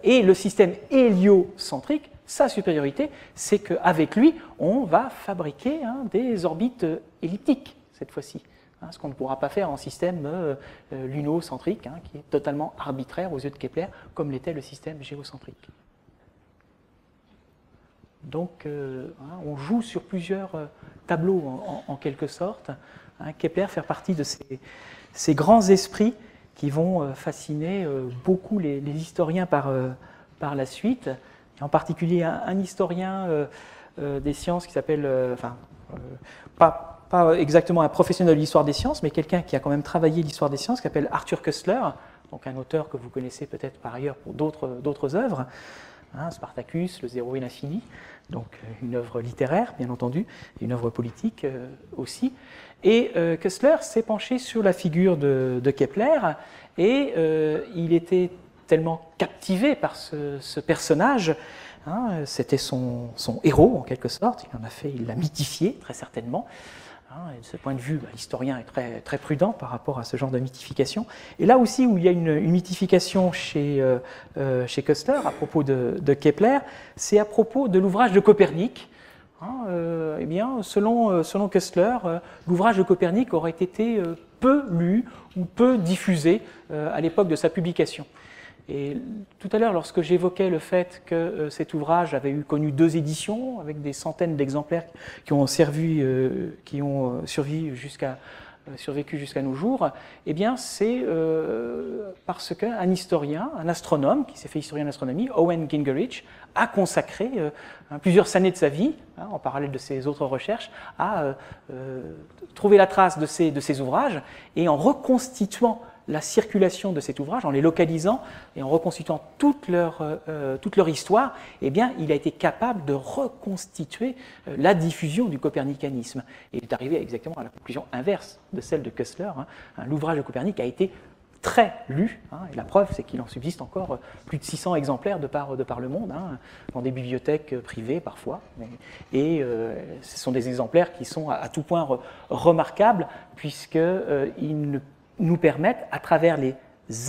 et le système héliocentrique. Sa supériorité, c'est qu'avec lui, on va fabriquer des orbites elliptiques, cette fois-ci. Ce qu'on ne pourra pas faire en système lunocentrique, qui est totalement arbitraire aux yeux de Kepler, comme l'était le système géocentrique. Donc, on joue sur plusieurs tableaux, en quelque sorte. Kepler fait partie de ces grands esprits qui vont fasciner beaucoup les historiens par la suite. En particulier un historien des sciences qui s'appelle, pas exactement un professionnel de l'histoire des sciences, mais quelqu'un qui a quand même travaillé l'histoire des sciences, qui s'appelle Arthur Koestler, donc un auteur que vous connaissez peut-être par ailleurs pour d'autres œuvres, Spartacus, Le Zéro et l'Infini, donc une œuvre littéraire bien entendu, et une œuvre politique aussi. Et Koestler s'est penché sur la figure de Kepler, et il était tellement captivé par ce personnage, c'était son héros en quelque sorte, il l'a mythifié très certainement. Et de ce point de vue, l'historien est très, très prudent par rapport à ce genre de mythification. Et là aussi où il y a une mythification chez Koestler à propos de Kepler, c'est à propos de l'ouvrage de Copernic. Eh bien, selon Koestler, l'ouvrage de Copernic aurait été peu lu ou peu diffusé à l'époque de sa publication. Et tout à l'heure, lorsque j'évoquais le fait que cet ouvrage avait connu 2 éditions, avec des centaines d'exemplaires qui ont survécu jusqu'à nos jours, eh bien c'est parce qu'un historien, un astronome qui s'est fait historien d'astronomie, Owen Gingerich, a consacré plusieurs années de sa vie, en parallèle de ses autres recherches, à trouver la trace de ces ouvrages, et en reconstituant la circulation de cet ouvrage, en les localisant et en reconstituant toute leur histoire, eh bien, il a été capable de reconstituer la diffusion du copernicanisme. Et il est arrivé exactement à la conclusion inverse de celle de Kessler. L'ouvrage de Copernic a été très lu, et la preuve, c'est qu'il en subsiste encore plus de 600 exemplaires de par le monde, dans des bibliothèques privées parfois. Et ce sont des exemplaires qui sont à tout point remarquables, puisqu'ils nous permettent, à travers les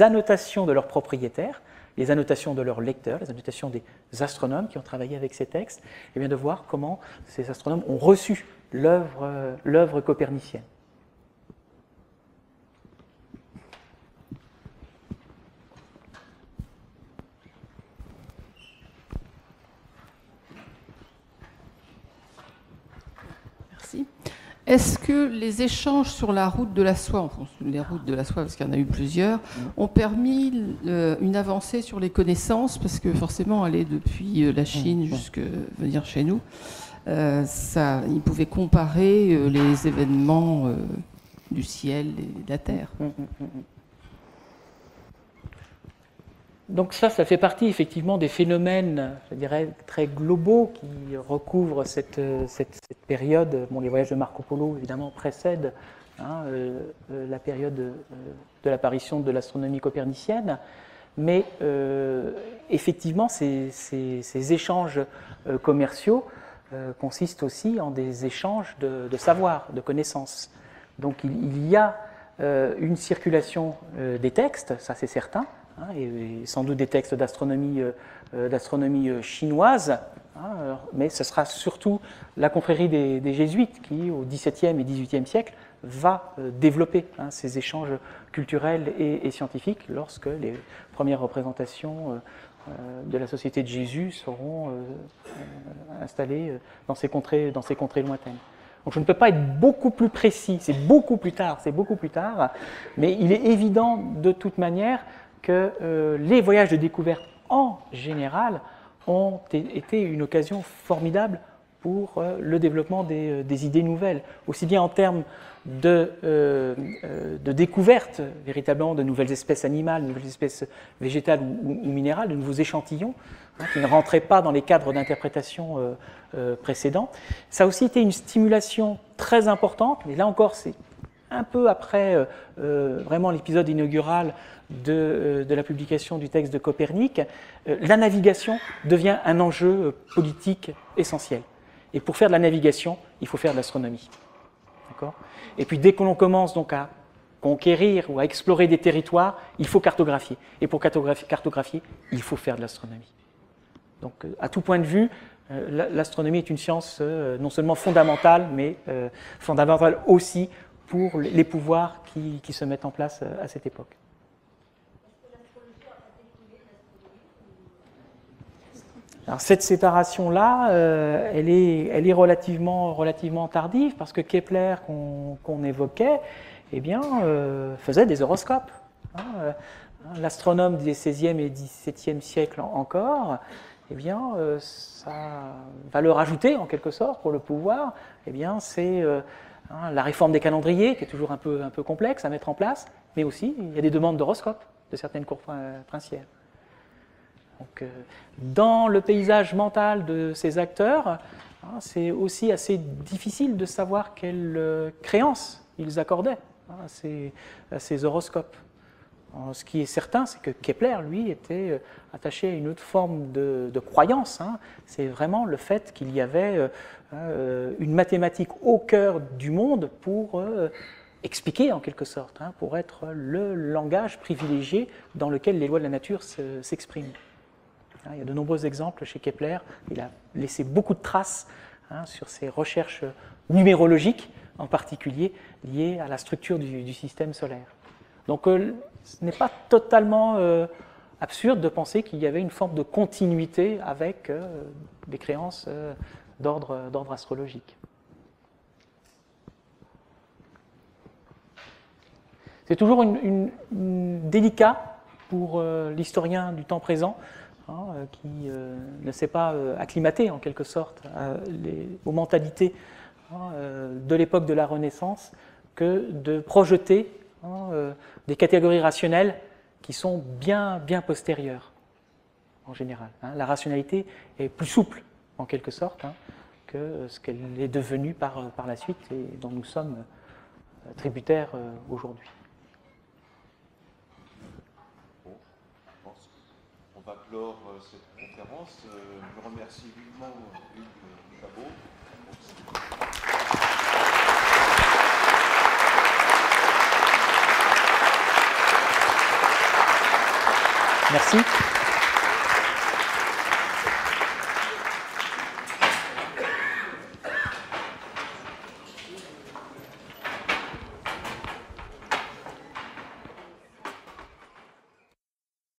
annotations de leurs propriétaires, les annotations de leurs lecteurs, les annotations des astronomes qui ont travaillé avec ces textes, et bien de voir comment ces astronomes ont reçu l'œuvre copernicienne. Merci. Est-ce que les échanges sur la route de la soie, enfin, les routes de la soie, parce qu'il y en a eu plusieurs, ont permis une avancée sur les connaissances, parce que forcément aller depuis la Chine jusqu'à venir chez nous, ils pouvaient comparer les événements du ciel et de la terre. Donc ça fait partie effectivement des phénomènes, je dirais, très globaux qui recouvrent cette période. Bon, les voyages de Marco Polo, évidemment, précèdent la période de l'apparition de l'astronomie copernicienne, mais effectivement, ces échanges commerciaux consistent aussi en des échanges de savoir, de connaissances. Donc il y a une circulation des textes, ça c'est certain, et sans doute des textes d'astronomie chinoise, mais ce sera surtout la confrérie des jésuites qui, au XVIIe et XVIIIe siècle, va développer ces échanges culturels et scientifiques lorsque les premières représentations de la Société de Jésus seront installées dans ces contrées lointaines. Donc je ne peux pas être beaucoup plus précis, c'est beaucoup plus tard, mais il est évident de toute manière que les voyages de découverte en général ont été une occasion formidable pour le développement des idées nouvelles, aussi bien en termes de découverte véritablement de nouvelles espèces animales, de nouvelles espèces végétales ou minérales, de nouveaux échantillons qui ne rentraient pas dans les cadres d'interprétation précédents. Ça a aussi été une stimulation très importante, mais là encore c'est un peu après vraiment l'épisode inaugural de la publication du texte de Copernic, la navigation devient un enjeu politique essentiel. Et pour faire de la navigation, il faut faire de l'astronomie. D'accord ? Et puis dès que l'on commence donc à conquérir ou à explorer des territoires, il faut cartographier. Et pour cartographier, il faut faire de l'astronomie. Donc à tout point de vue, l'astronomie est une science non seulement fondamentale, mais fondamentale aussi pour les pouvoirs qui se mettent en place à cette époque. Alors cette séparation-là, elle est relativement tardive, parce que Kepler, qu'on évoquait, eh bien, faisait des horoscopes. L'astronome des XVIe et XVIIe siècles encore, eh bien, sa valeur ajoutée, en quelque sorte, pour le pouvoir, eh bien, c'est la réforme des calendriers, qui est toujours un peu complexe à mettre en place, mais aussi, il y a des demandes d'horoscopes de certaines cours princières. Donc, dans le paysage mental de ces acteurs, c'est aussi assez difficile de savoir quelle créance ils accordaient à ces horoscopes. Alors, ce qui est certain, c'est que Kepler, lui, était attaché à une autre forme de croyance. C'est vraiment le fait qu'il y avait une mathématique au cœur du monde pour expliquer, en quelque sorte, pour être le langage privilégié dans lequel les lois de la nature s'expriment. Il y a de nombreux exemples chez Kepler. Il a laissé beaucoup de traces sur ses recherches numérologiques, en particulier liées à la structure du système solaire. Donc ce n'est pas totalement absurde de penser qu'il y avait une forme de continuité avec des créances d'ordre astrologique. C'est toujours délicat pour l'historien du temps présent, qui ne s'est pas acclimaté en quelque sorte aux mentalités de l'époque de la Renaissance, que de projeter des catégories rationnelles qui sont bien postérieures en général. La rationalité est plus souple en quelque sorte que ce qu'elle est devenue par la suite et dont nous sommes tributaires aujourd'hui. On va clore cette conférence. Je remercie vivement Hugues Cabot. Merci.